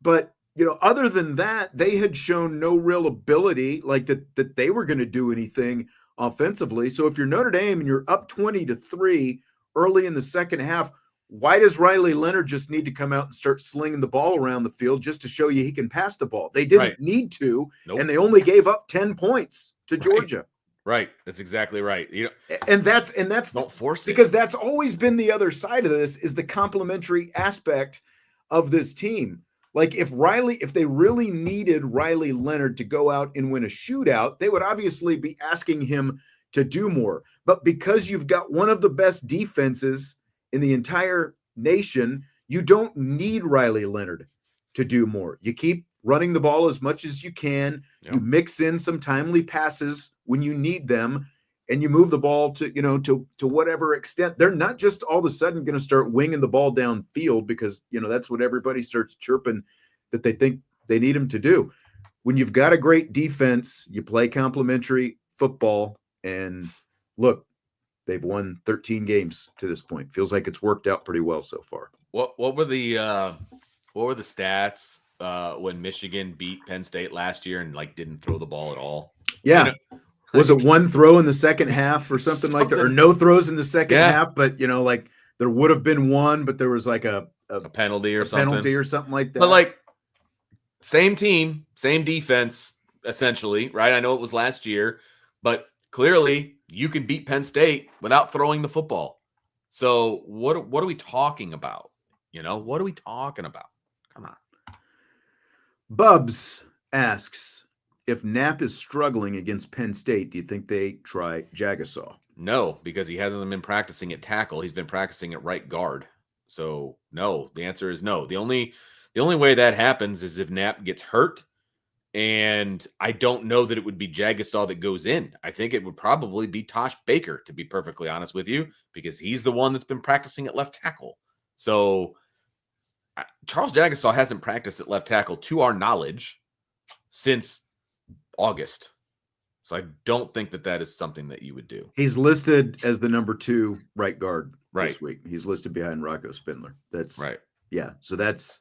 But, other than that, they had shown no real ability that they were going to do anything offensively. So if you're Notre Dame and you're up 20-3 early in the second half, why does Riley Leonard just need to come out and start slinging the ball around the field just to show you he can pass the ball? They didn't need to, and they only gave up 10 points to Georgia. Right. That's exactly right. And that's don't force it, because that's always been the other side of this, is the complementary aspect of this team. If they really needed Riley Leonard to go out and win a shootout, they would obviously be asking him to do more. But because you've got one of the best defenses in the entire nation, you don't need Riley Leonard to do more. You keep running the ball as much as you can. Yep. You mix in some timely passes when you need them, and you move the ball to whatever extent. They're not just all of a sudden going to start winging the ball downfield because, that's what everybody starts chirping that they think they need them to do. When you've got a great defense, you play complementary football. And look, They've won 13 games to this point. Feels like it's worked out pretty well so far. What were the stats when Michigan beat Penn State last year and like didn't throw the ball at all? Yeah. You know, Was it one throw in the second half or something like that? Or no throws in the second half, but like there would have been one, but there was like a penalty or something like that. But like same team, same defense, essentially, right? I know it was last year, but clearly you can beat Penn State without throwing the football. So what are we talking about? What are we talking about? Come on. Bubs asks, if Knapp is struggling against Penn State, do you think they try Jagasaw? No, because he hasn't been practicing at tackle. He's been practicing at right guard. So no, the answer is no. The only way that happens is if Knapp gets hurt. And I don't know that it would be Jagasaw that goes in. I think it would probably be Tosh Baker, to be perfectly honest with you, because he's the one that's been practicing at left tackle. So Charles Jagasaw hasn't practiced at left tackle, to our knowledge, since August. So I don't think that is something that you would do. He's listed as the number 2 right guard right. this week. He's listed behind Rocco Spindler. That's right. Yeah. So that's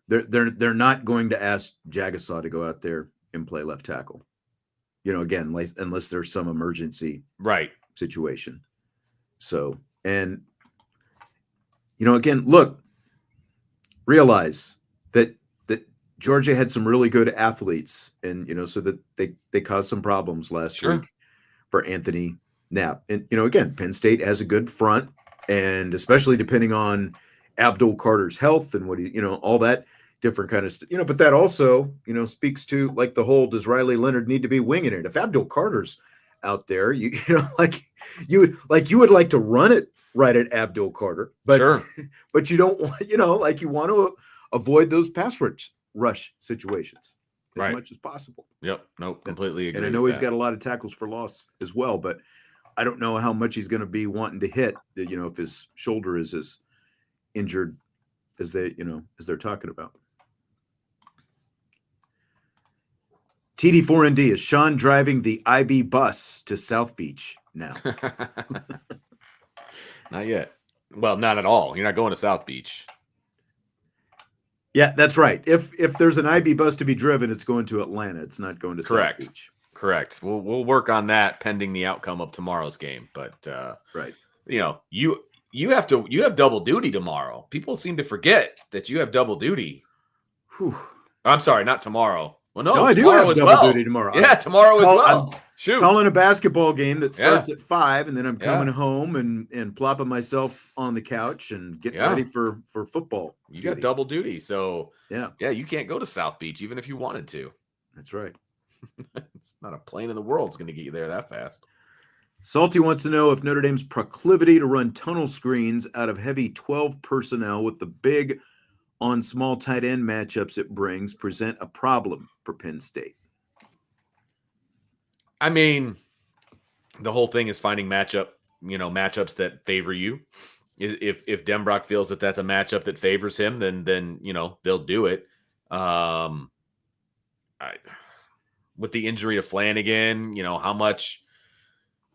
they're not going to ask Jagasaw to go out there and play left tackle. Again, unless there's some emergency situation. So, and again, look, realize that Georgia had some really good athletes, and so that they caused some problems last week for Anthony Knapp. And again, Penn State has a good front, and especially depending on Abdul Carter's health and what all that different kind of stuff. But that also speaks to like the whole, does Riley Leonard need to be winging it? If Abdul Carter's out there, you would like to run it right at Abdul Carter, but but you don't want you want to avoid those pass rush situations as much as possible. Yep. No, completely agree. And I know he's got a lot of tackles for loss as well, but I don't know how much he's going to be wanting to hit. If his shoulder is as injured as as they're talking about. TD4ND, is Sean driving the IB bus to South Beach now? Not yet. Well, not at all. You're not going to South Beach. Yeah, that's right. If there's an IB bus to be driven, it's going to Atlanta. It's not going to South Beach. Correct. We'll work on that pending the outcome of tomorrow's game. But you have double duty tomorrow. People seem to forget that you have double duty. Whew. I'm sorry, not tomorrow. Well, no, I do have double duty tomorrow. Yeah, tomorrow as well. I'm calling a basketball game that starts at 5, and then I'm coming home and plopping myself on the couch and getting ready for football. You got double duty, so yeah, you can't go to South Beach even if you wanted to. That's right. It's not a plane in the world that's going to get you there that fast. Salty wants to know if Notre Dame's proclivity to run tunnel screens out of heavy 12 personnel with the big on small tight end matchups it brings present a problem for Penn State. I mean, the whole thing is finding matchups that favor you. If Denbrock feels that that's a matchup that favors him, then they'll do it. With the injury to Flanagan, how much,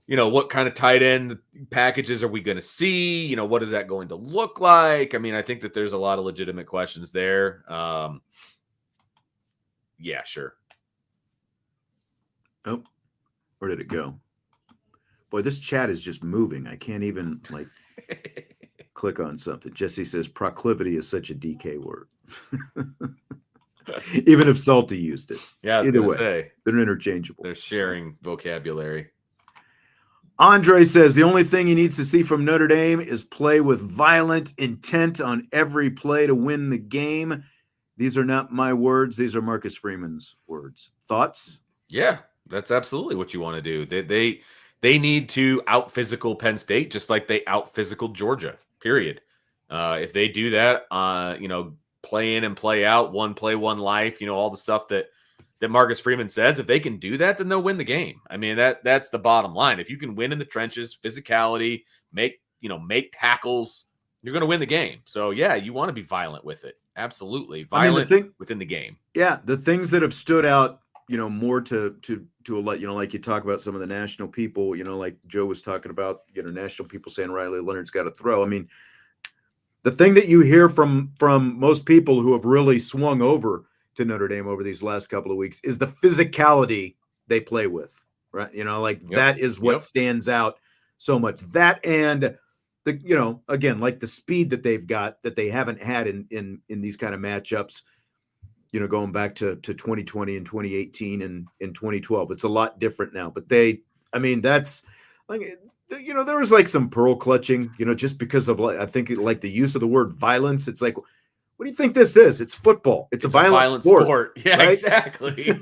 what kind of tight end packages are we going to see? What is that going to look like? I mean, I think that there's a lot of legitimate questions there. Yeah, sure. Oh, where did it go? Boy, this chat is just moving. I can't even click on something. Jesse says proclivity is such a DK word. Even if Salty used it. Yeah, either way, they're interchangeable. They're sharing vocabulary. Andre says the only thing he needs to see from Notre Dame is play with violent intent on every play to win the game. These are not my words. These are Marcus Freeman's words. Thoughts? Yeah, that's absolutely what you want to do. They need to out physical Penn State just like they out physical Georgia. Period. If they do that, play in and play out, one play, one life, all the stuff that Marcus Freeman says, if they can do that, then they'll win the game. I mean, that's the bottom line. If you can win in the trenches, physicality, make tackles, you're going to win the game. So yeah, you want to be violent with it. Absolutely. Violent within the game. Yeah. The things that have stood out more to let, like you talk about some of the national people, like Joe was talking about, national people saying Riley Leonard's got to throw. I mean, the thing that you hear from most people who have really swung over to Notre Dame over these last couple of weeks is the physicality they play with, right? That is what stands out so much. That and the, again, like the speed that they've got that they haven't had in these kind of matchups, going back to 2020 and 2018 and in 2012. It's a lot different now, but that's like, there was like some pearl clutching, just because of, I think, like the use of the word violence. It's like, what do you think this is? It's football. It's a violent sport. Yeah, right? Exactly.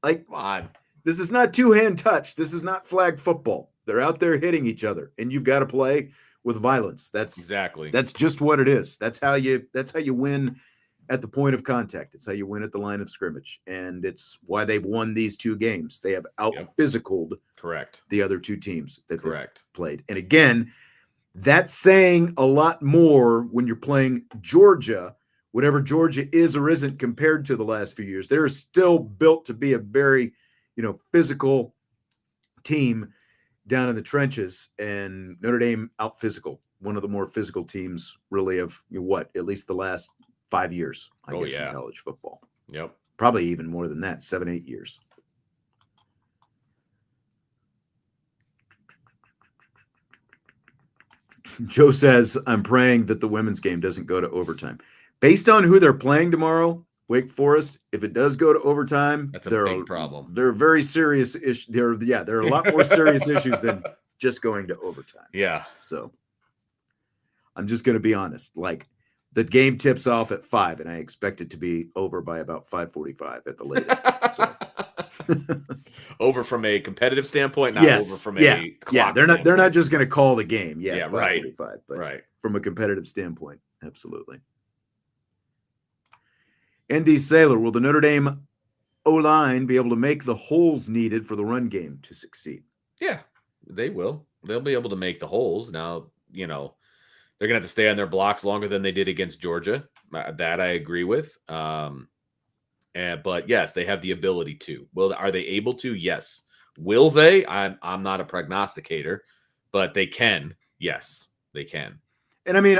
Like, come on. This is not two-hand touch. This is not flag football. They're out there hitting each other, and you've got to play with violence. That's just what it is. That's how you win at the point of contact. It's how you win at the line of scrimmage, and it's why they've won these two games. They have out-physicaled the other two teams that they played. And again, that's saying a lot more when you're playing Georgia, whatever Georgia is or isn't compared to the last few years. They're still built to be a very, physical team down in the trenches, and Notre Dame out physical, one of the more physical teams really of at least the last 5 years, I guess, in college football. Yep. Probably even more than that, 7-8 years. Joe says, I'm praying that the women's game doesn't go to overtime. Based on who they're playing tomorrow, Wake Forest, if it does go to overtime, that's a big problem. They're very serious issues. There are a lot more serious issues than just going to overtime. Yeah. So I'm just going to be honest. Like, the game tips off at 5, and I expect it to be over by about 5:45 at the latest. So. Over from a competitive standpoint, not over from a clock They're not just going to call the game. Yeah, right. 5:45, but from a competitive standpoint, absolutely. ND Sailor, will the Notre Dame O-line be able to make the holes needed for the run game to succeed? Yeah, they will. They'll be able to make the holes. Now, they're going to have to stay on their blocks longer than they did against Georgia. That I agree with. But yes, they have the ability to. Are they able to? Yes. Will they? I'm not a prognosticator, but they can. Yes, they can. And I mean,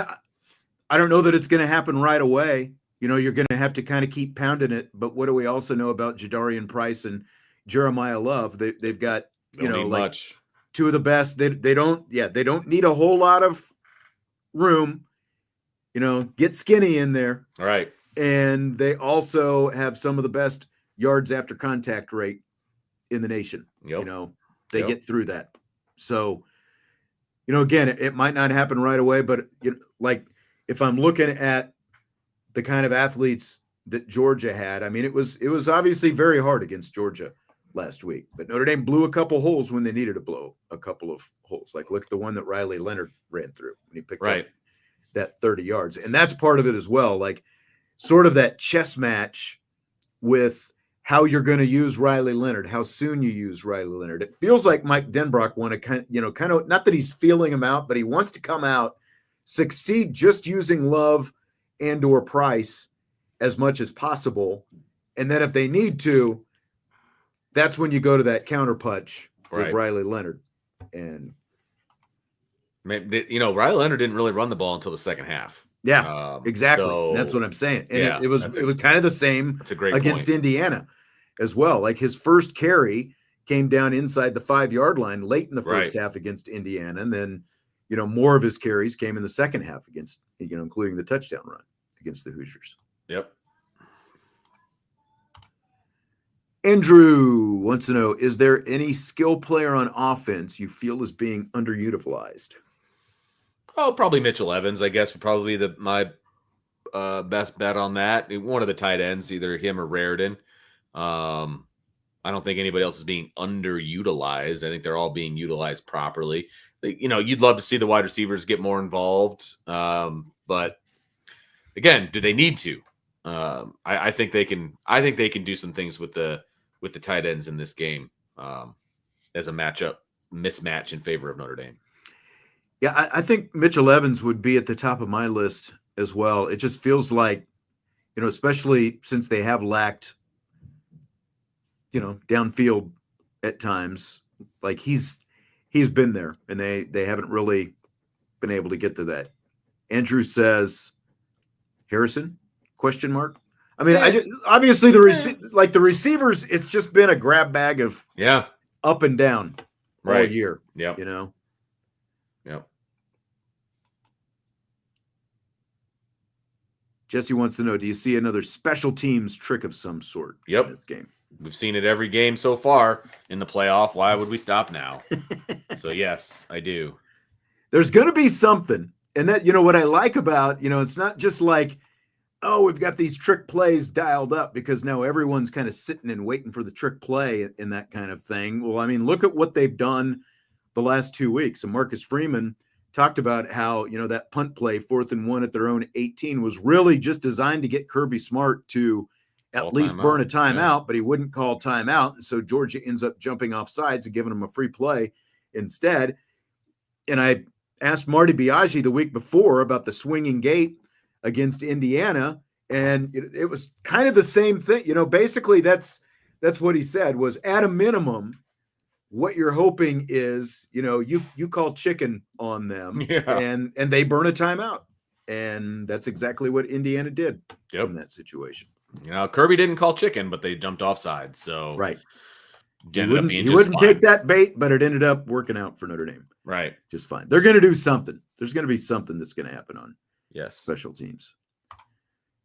I don't know that it's going to happen right away. You're going to have to kind of keep pounding it. But what do we also know about Jadarian Price and Jeremiyah Love? They've got, much. Two of the best. They don't need a whole lot of room, get skinny in there. All right. And they also have some of the best yards after contact rate in the nation. Yep. They get through that. So, again, it might not happen right away, but like if I'm looking at the kind of athletes that Georgia had, I mean, it was obviously very hard against Georgia last week, but Notre Dame blew a couple holes when they needed to blow a couple of holes. Like, look at the one that Riley Leonard ran through when he picked up that 30 yards. And that's part of it as well. Like, sort of that chess match with how you're going to use Riley Leonard, how soon you use Riley Leonard. It feels like Mike Denbrock want to kind of, not that he's feeling him out, but he wants to come out, succeed just using Love and or Price as much as possible. And then if they need to, that's when you go to that counter punch with Riley Leonard. And Riley Leonard didn't really run the ball until the second half. Yeah, exactly. So, that's what I'm saying. And it was kind of the same against Indiana as well. Like, his first carry came down inside the 5-yard line late in the first half against Indiana. And then, more of his carries came in the second half against, including the touchdown run against the Hoosiers. Yep. Andrew wants to know, is there any skill player on offense you feel is being underutilized? Oh, probably Mitchell Evans, I guess, would probably be my best bet on that. One of the tight ends, either him or Raridan. I don't think anybody else is being underutilized. I think they're all being utilized properly. You'd love to see the wide receivers get more involved. But again, do they need to? I think they can. I think they can do some things with the tight ends in this game as a mismatch in favor of Notre Dame. Yeah, I think Mitchell Evans would be at the top of my list as well. It just feels like, especially since they have lacked, downfield at times. Like he's been there, and they haven't really been able to get to that. Andrew says, Harrison? Question mark. I mean, obviously the receivers, it's just been a grab bag of up and down all year. Yeah. Yep. Jesse wants to know, do you see another special teams trick of some sort in this game? We've seen it every game so far in the playoff. Why would we stop now? So, yes, I do. There's going to be something. And that, what I like about, it's not just like, oh, we've got these trick plays dialed up because now everyone's kind of sitting and waiting for the trick play and that kind of thing. Well, I mean, look at what they've done the last 2 weeks. And Marcus Freeman talked about how, that punt play, 4th and 1 at their own 18, was really just designed to get Kirby Smart to at least burn a timeout, but he wouldn't call timeout. And so Georgia ends up jumping off sides and giving him a free play instead. And I asked Marty Biaggi the week before about the swinging gate against Indiana, and it was kind of the same thing. Basically that's what he said was, at a minimum, what you're hoping is, you call chicken on them and they burn a timeout. And that's exactly what Indiana did in that situation. Kirby didn't call chicken, but they jumped offside. So he wouldn't take that bait, but it ended up working out for Notre Dame. Right. Just fine. They're going to do something. There's going to be something that's going to happen on special teams.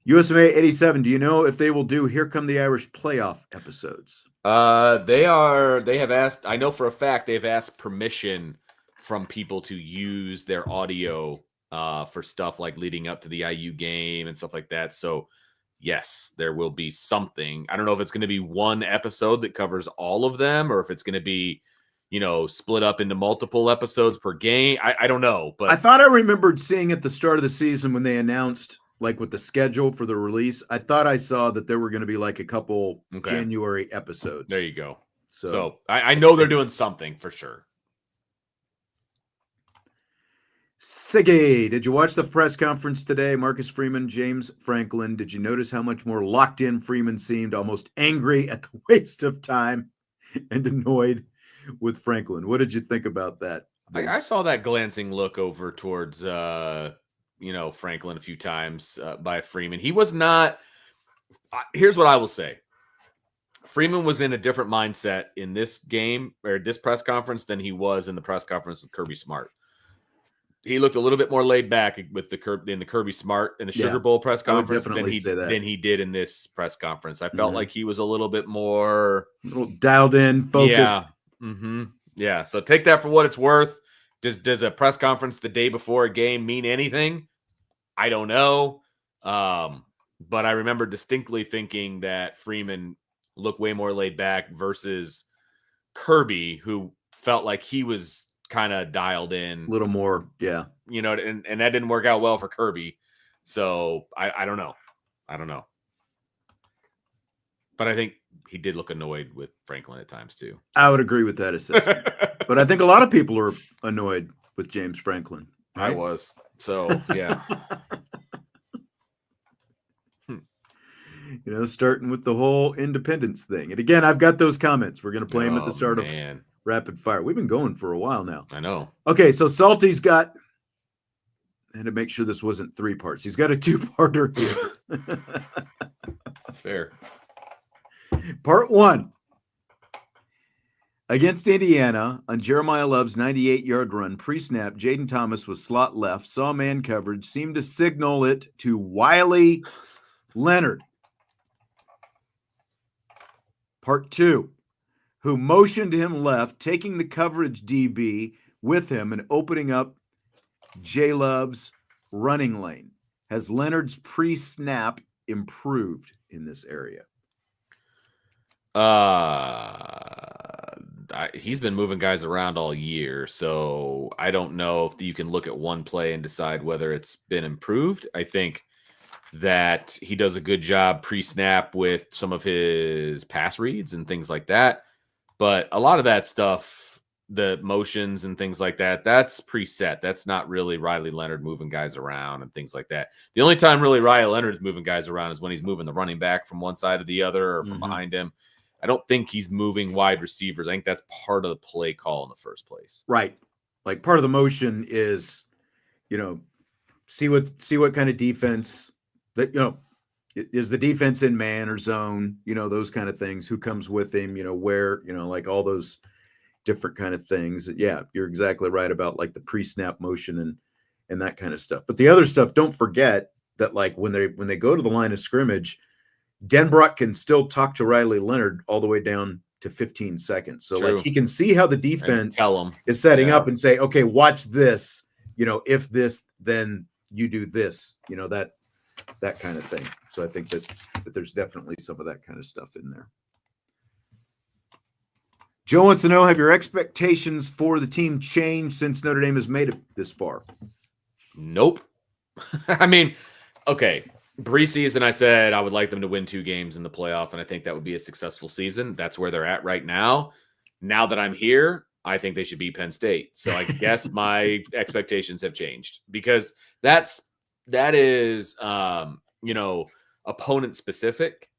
USMA 87, do you know if they will do Here Come the Irish playoff episodes? They have asked, I know for a fact they've asked permission from people to use their audio for stuff like leading up to the IU game and stuff like that. So yes, there will be something. I don't know if it's going to be one episode that covers all of them or if it's going to be, split up into multiple episodes per game. I don't know, but I thought I remembered seeing at the start of the season when they announced, like, with the schedule for the release, I thought I saw that there were going to be like a couple January episodes. There you go. So I know they're doing something for sure. Siggy, did you watch the press conference today? Marcus Freeman, James Franklin. Did you notice how much more locked in Freeman seemed, almost angry at the waste of time and annoyed with Franklin? What did you think about that? I saw that glancing look over towards, Franklin a few times by Freeman. He was not. Here's what I will say. Freeman was in a different mindset in this game or this press conference than he was in the press conference with Kirby Smart. He looked a little bit more laid back with the Kirby Smart in the Sugar Bowl press conference than he did in this press conference. I felt like he was a little bit more dialed in, focused. Yeah. Yeah. So take that for what it's worth. Does a press conference the day before a game mean anything? I don't know. But I remember distinctly thinking that Freeman looked way more laid back versus Kirby, who felt like he was kind of dialed in a little more. Yeah. And that didn't work out well for Kirby. So I don't know. But I think he did look annoyed with Franklin at times too. I would agree with that assessment. But I think a lot of people are annoyed with James Franklin. Right? I was. So, yeah. Starting with the whole independence thing. And again, I've got those comments. We're going to play them at the start of Rapid Fire. We've been going for a while now. I know. Okay, so Salty's got, and to make sure this wasn't 3 parts, he's got a 2-parter here. That's fair. Part 1. Against Indiana, on Jeremiyah Love's 98-yard run, pre-snap, Jaden Thomas was slot left, saw man coverage, seemed to signal it to Wiley Leonard. Part 2, who motioned him left, taking the coverage DB with him and opening up J. Love's running lane. Has Leonard's pre-snap improved in this area? He's been moving guys around all year, so I don't know if you can look at one play and decide whether it's been improved. I think that he does a good job pre-snap with some of his pass reads and things like that. But a lot of that stuff, the motions and things like that, that's preset. That's not really Riley Leonard moving guys around and things like that. The only time really Riley Leonard is moving guys around is when he's moving the running back from one side to the other or from behind him. I don't think he's moving wide receivers. I think that's part of the play call in the first place. Right. Like part of the motion is, see what kind of defense that, is the defense in man or zone, those kind of things, who comes with him, where, like all those different kind of things. Yeah, you're exactly right about like the pre-snap motion and that kind of stuff. But the other stuff, don't forget that like when they go to the line of scrimmage, Denbrock can still talk to Riley Leonard all the way down to 15 seconds. So True. like he can see how the defense is setting up and say, okay, watch this, if this, then you do this, that kind of thing. So I think that there's definitely some of that kind of stuff in there. Joe wants to know, have your expectations for the team changed since Notre Dame has made it this far? Nope. I mean, okay. Preseason, I said I would like them to win 2 games in the playoff, and I think that would be a successful season. That's where they're at right now. Now that I'm here, I think they should beat Penn State. So I guess my expectations have changed, because that is, opponent specific.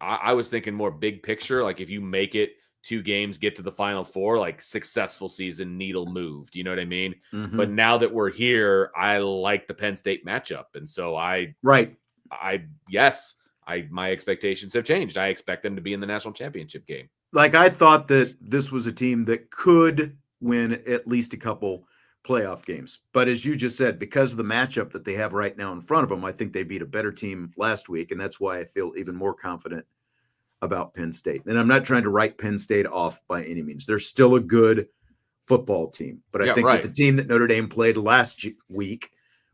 I was thinking more big picture. Like if you make it 2 games, get to the Final Four, like successful season, needle moved. You know what I mean? Mm-hmm. But now that we're here, I like the Penn State matchup. And so my expectations have changed. I expect them to be in the national championship game. Like I thought that this was a team that could win at least a couple playoff games. But as you just said, because of the matchup that they have right now in front of them, I think they beat a better team last week. And that's why I feel even more confident about Penn State. And I'm not trying to write Penn State off by any means. They're still a good football team. But I think that the team that Notre Dame played last week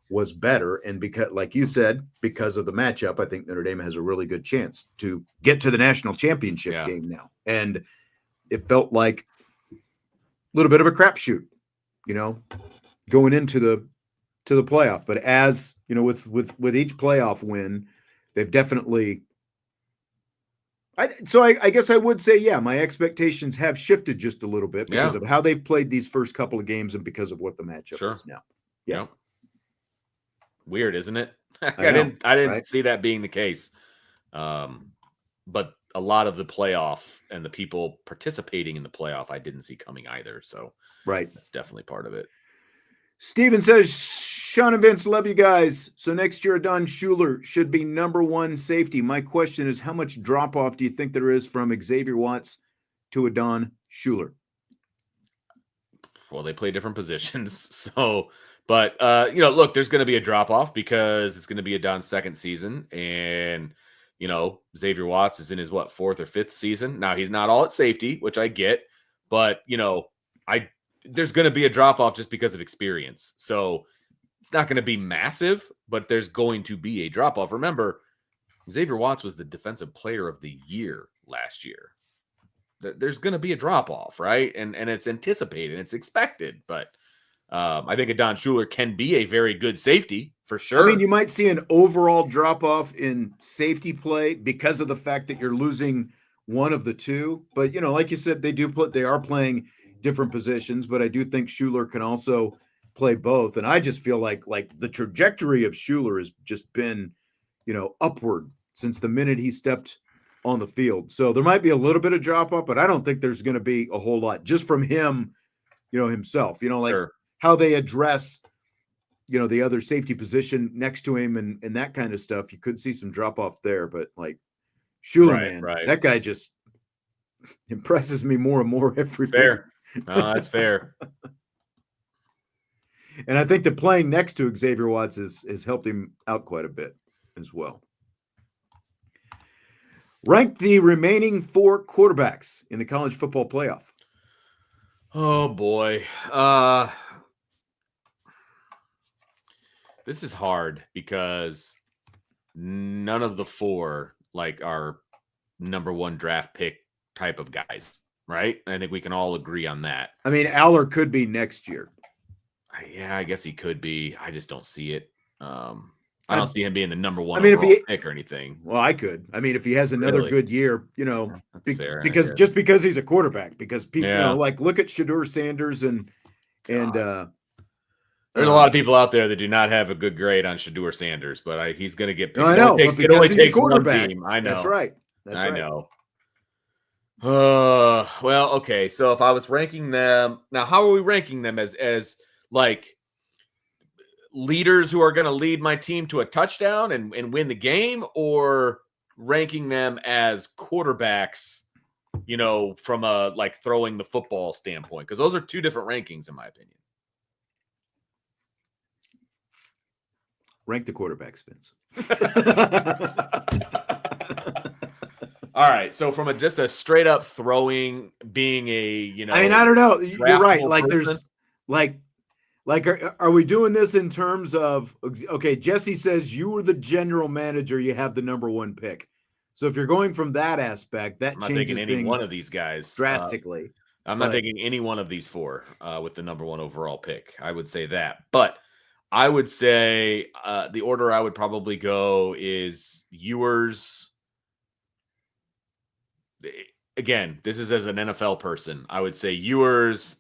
was better. And because, like you said, because of the matchup, I think Notre Dame has a really good chance to get to the national championship game now. And it felt like a little bit of a crapshoot, going into the playoff. But as with each playoff win, they've definitely. I guess I would say, my expectations have shifted just a little bit because of how they've played these first couple of games and because of what the matchup is now. Yeah. Weird, isn't it? I didn't see that being the case. But a lot of the playoff and the people participating in the playoff, I didn't see coming either. So that's definitely part of it. Steven says, Sean and Vince, love you guys. So next year, Adon Schuler should be number 1 safety. My question is, how much drop-off do you think there is from Xavier Watts to Adon Schuler? Well, they play different positions. So, but, look, there's going to be a drop-off because it's going to be Adon's 2nd season. And, Xavier Watts is in his, 4th or 5th season. Now, he's not all at safety, which I get. But, there's going to be a drop-off just because of experience. So it's not going to be massive, but there's going to be a drop-off. Remember, Xavier Watts was the defensive player of the year last year. There's going to be a drop-off, right? And it's anticipated, it's expected. But I think Adon Schuler can be a very good safety for sure. I mean, you might see an overall drop-off in safety play because of the fact that you're losing one of the two. But, like you said, they are playing different positions, but I do think Schuler can also play both. And I just feel like the trajectory of Schuler has just been, upward since the minute he stepped on the field. So there might be a little bit of drop off, but I don't think there's going to be a whole lot just from him, himself, how they address, the other safety position next to him and that kind of stuff. You could see some drop off there, but like Schuler, that guy just impresses me more and more every day. No, that's fair. And I think that playing next to Xavier Watts has helped him out quite a bit as well. Rank the remaining 4 quarterbacks in the college football playoff. Oh boy. This is hard because none of the 4 are number 1 draft pick type of guys. Right? I think we can all agree on that. I mean, Aller could be next year. Yeah, I guess he could be. I just don't see it. I don't see him being the number 1 pick or anything. Well, I could. I mean, if he has another good year, that's fair, because he's a quarterback. Because people, look at Shedeur Sanders and there's a lot of people out there that do not have a good grade on Shedeur Sanders, but he's going to get picked. I know. It only takes one team. I know. That's right. I know. Well, okay. So if I was ranking them now, how are we ranking them as like leaders who are going to lead my team to a touchdown and win the game, or ranking them as quarterbacks, from a like throwing the football standpoint? Because those are two different rankings, in my opinion. Rank the quarterbacks, Vince. All right. So from just a straight up throwing, being a, I mean, I don't know. You're right. Like person. there's like, are we doing this in terms of, okay, Jesse says you were the general manager, you have the number one pick. So if you're going from that aspect, that I'm not changes taking any things one of these guys drastically. I'm not taking any one of these four with the number one overall pick. I would say that. But I would say the order I would probably go is Ewers. Again, this is as an NFL person. I would say Ewers,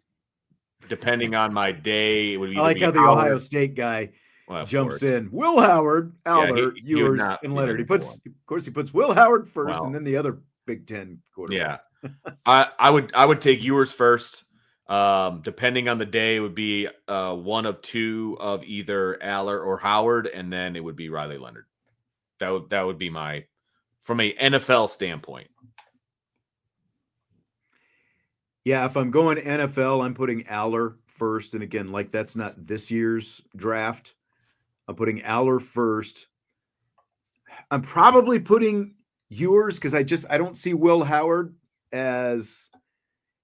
depending on my day, it would be. I like how the Howard. Ohio State guy jumps course. in. Will Howard, Aller, he Ewers, and Leonard. He puts Will Howard first, and then the other Big Ten quarterback. Yeah, I would take Ewers first. Depending on the day, it would be one of two of either Aller or Howard, and then it would be Riley Leonard. That would be my, from a NFL standpoint. Yeah, if I'm going NFL, I'm putting Aller first. And again, like that's not this year's draft. I'm putting Aller first. I'm probably putting Ewers because I don't see Will Howard as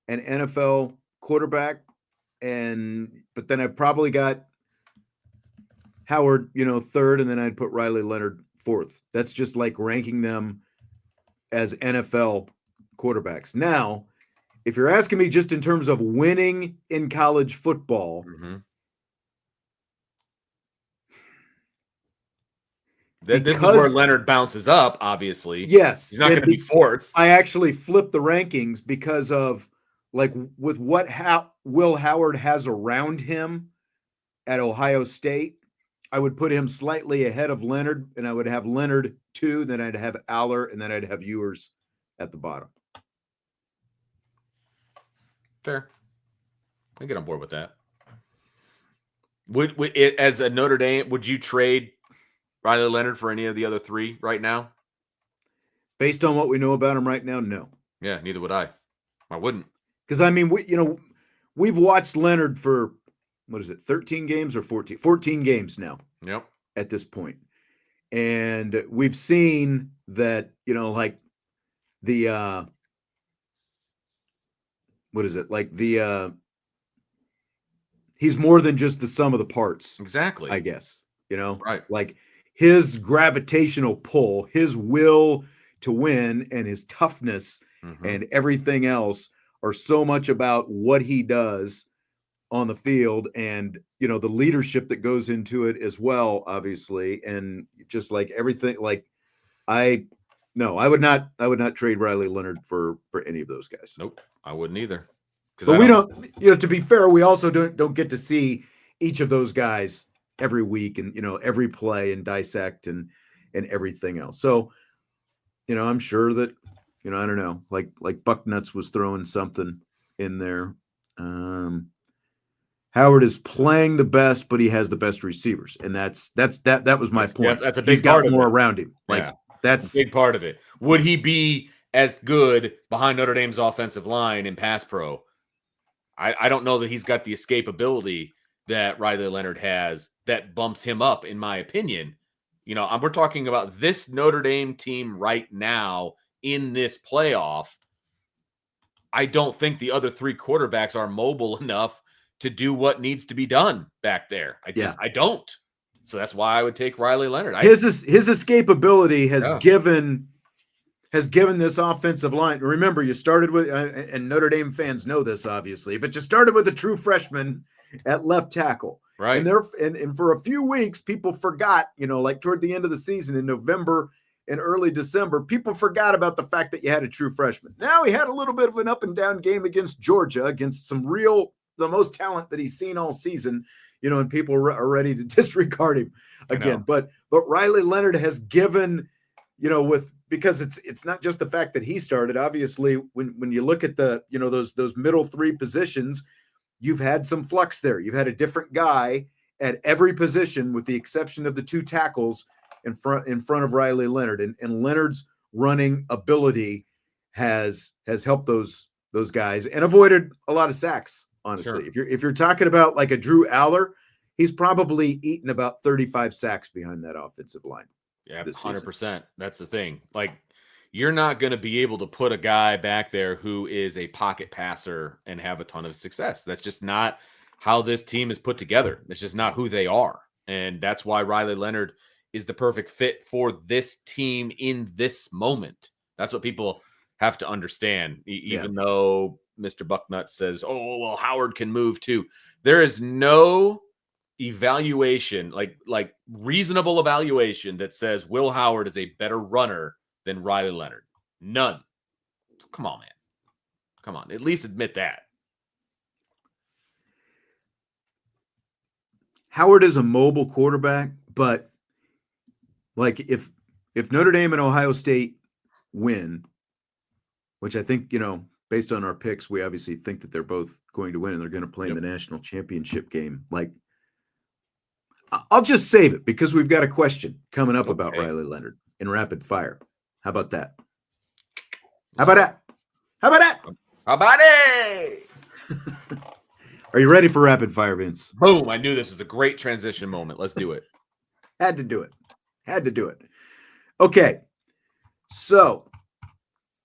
an NFL quarterback. But then I've probably got Howard, third, and then I'd put Riley Leonard fourth. That's just like ranking them as NFL quarterbacks. Now, if you're asking me just in terms of winning in college football, this is where Leonard bounces up, obviously. Yes. He's not going to be fourth. I actually flipped the rankings because of like with what Will Howard has around him at Ohio State. I would put him slightly ahead of Leonard, and I would have Leonard 2, then I'd have Aller, and then I'd have Ewers at the bottom. Fair. I get on board with that. Would it, as a Notre Dame, would you trade Riley Leonard for any of the other three right now? Based on what we know about him right now, no. Yeah, neither would I. I wouldn't. Because I mean, we've watched Leonard for 13 games or 14? 14 games now. Yep. At this point. And we've seen that, like the what is it? Like he's more than just the sum of the parts. Exactly. I guess, right. Like his gravitational pull, his will to win, and his toughness and everything else are so much about what he does on the field and, the leadership that goes into it as well, obviously. And just like everything, like I would not trade Riley Leonard for any of those guys. Nope. I wouldn't either. But we don't, to be fair, we also don't get to see each of those guys every week and, every play and dissect and everything else. So, I'm sure that, I don't know, like Bucknuts was throwing something in there. Howard is playing the best, but he has the best receivers. And that was my point. Yeah, that's a big He's part got of more it. around him. Like that's a big part of it. Would he be as good behind Notre Dame's offensive line in pass pro? I don't know that he's got the escapability that Riley Leonard has that bumps him up, in my opinion. We're talking about this Notre Dame team right now in this playoff. I don't think the other three quarterbacks are mobile enough to do what needs to be done back there. I don't. So that's why I would take Riley Leonard. His escapability has given this offensive line. Remember, you started with, and Notre Dame fans know this obviously, but you started with a true freshman at left tackle. Right. And for a few weeks, people forgot, like toward the end of the season in November and early December, people forgot about the fact that you had a true freshman. Now he had a little bit of an up and down game against Georgia, against the most talent that he's seen all season, and people are ready to disregard him again. But Riley Leonard has given, because it's not just the fact that he started. Obviously, when you look at the, those middle three positions, you've had some flux there. You've had a different guy at every position, with the exception of the two tackles in front of Riley Leonard, and Leonard's running ability has helped those guys and avoided a lot of sacks. Honestly, Sure. if you're talking about like a Drew Aller, he's probably eaten about 35 sacks behind that offensive line. Yeah, this 100%. That's the thing. Like, you're not going to be able to put a guy back there who is a pocket passer and have a ton of success. That's just not how this team is put together. It's just not who they are. And that's why Riley Leonard is the perfect fit for this team in this moment. That's what people have to understand, even though Mr. Bucknut says, oh, well, Howard can move too. There is no evaluation, like reasonable evaluation, that says Will Howard is a better runner than Riley Leonard. None. Come on, man. Come on. At least admit that. Howard is a mobile quarterback, but like if Notre Dame and Ohio State win, which I think, based on our picks, we obviously think that they're both going to win and they're going to play in the national championship game. Like, I'll just save it because we've got a question coming up about Riley Leonard in rapid fire. How about that? How about that? How about that? How about it? Are you ready for rapid fire, Vince? Boom. I knew this was a great transition moment. Let's do it. Had to do it. Okay. So,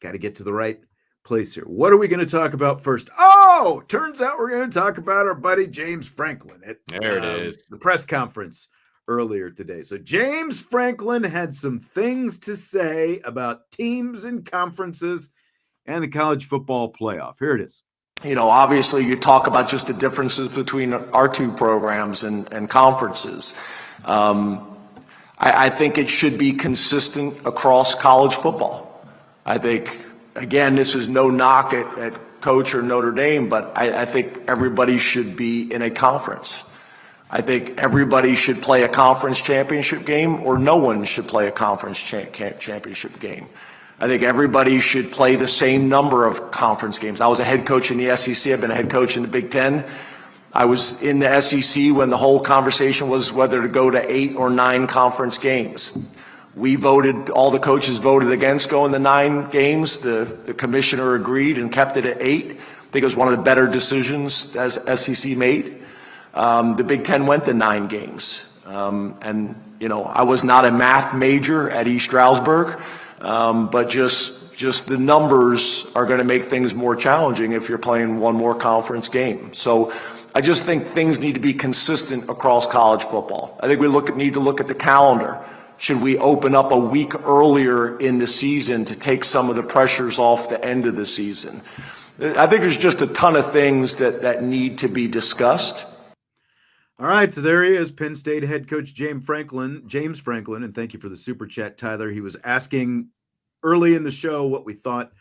got to get to the right place here. What are we going to talk about first? Oh, turns out we're going to talk about our buddy James Franklin at there it is. The press conference earlier today. So James Franklin had some things to say about teams and conferences and the college football playoff. Here it is. Obviously you talk about just the differences between our two programs and conferences. I think it should be consistent across college football. I think, again, this is no knock at Coach or Notre Dame, but I think everybody should be in a conference. I think everybody should play a conference championship game, or no one should play a conference championship game. I think everybody should play the same number of conference games. I was a head coach in the SEC. I've been a head coach in the Big Ten. I was in the SEC when the whole conversation was whether to go to 8 or 9 conference games. All the coaches voted against going to 9 games. The commissioner agreed and kept it at 8. I think it was one of the better decisions as SEC made. The Big Ten went to 9 games. I was not a math major at East Stroudsburg, but just the numbers are going to make things more challenging if you're playing one more conference game. So I just think things need to be consistent across college football. I think we need to look at the calendar. Should we open up a week earlier in the season to take some of the pressures off the end of the season? I think there's just a ton of things that need to be discussed. All right, so there he is, Penn State head coach James Franklin, and thank you for the super chat, Tyler. He was asking early in the show what we thought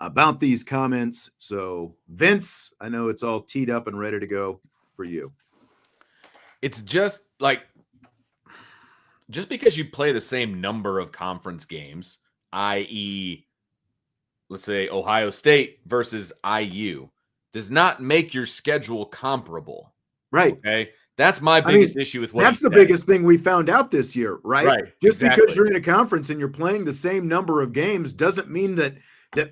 about these comments. So, Vince, I know it's all teed up and ready to go for you. It's just like, just because you play the same number of conference games, i.e., let's say Ohio State versus IU, does not make your schedule comparable. Right. Okay. That's my biggest issue with what that's the biggest thing we found out this year, right? Right. Just because you're in a conference and you're playing the same number of games doesn't mean that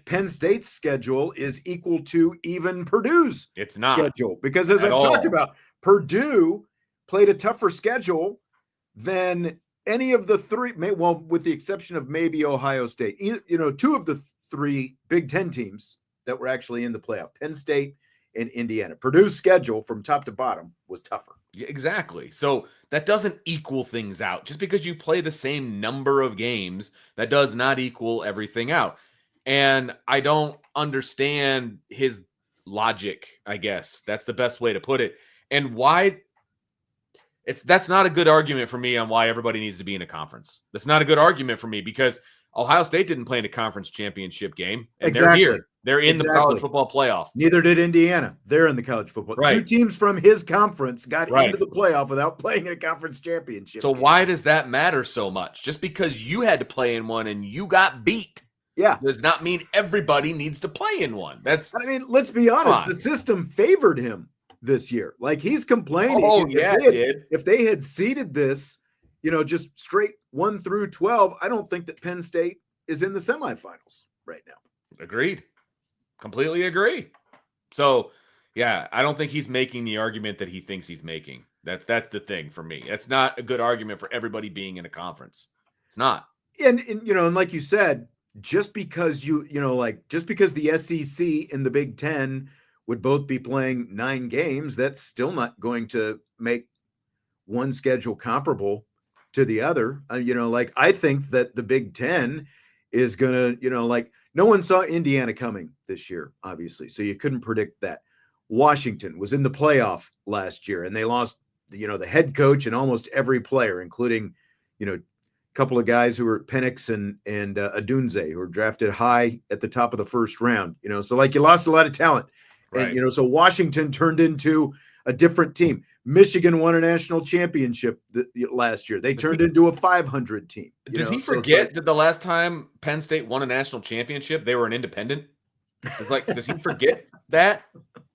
Penn State's schedule is equal to even Purdue's schedule. Because as I've talked about, Purdue played a tougher schedule than any of the three, well, with the exception of maybe Ohio State. Two of the 3 Big Ten teams that were actually in the playoff, Penn State and Indiana. Purdue's schedule from top to bottom was tougher. Exactly. So that doesn't equal things out. Just because you play the same number of games, that does not equal everything out. And I don't understand his logic, I guess. That's the best way to put it. And why that's not a good argument for me on why everybody needs to be in a conference. That's not a good argument for me because Ohio State didn't play in a conference championship game, and Exactly. they're here. They're in the college football playoff. Neither did Indiana. They're in the college football. Right. 2 teams from his conference got Right. into the playoff without playing in a conference championship. So game. why does that matter so much? Just because you had to play in one and you got beat does not mean everybody needs to play in one. I mean, let's be honest. The system favored him this year. Like, he's complaining. Oh, yeah, it did. If they had seeded this, just straight 1 through 12, I don't think that Penn State is in the semifinals right now. Agreed. Completely agree. So, yeah, I don't think he's making the argument that he thinks he's making. That's the thing for me. It's not a good argument for everybody being in a conference. It's not. And like you said, just because just because the SEC and the Big Ten would both be playing 9 games, that's still not going to make one schedule comparable to the other. I think that the Big Ten is going to, no one saw Indiana coming this year, obviously. So you couldn't predict that. Washington was in the playoff last year, and they lost, the head coach and almost every player, including, a couple of guys who were Penix and Adunze, who were drafted high at the top of the first round. So you lost a lot of talent. Right. And, so Washington turned into a different team. Michigan won a national championship last year. They turned into a 500 team. Does he forget that the last time Penn State won a national championship, they were an independent? Does he forget that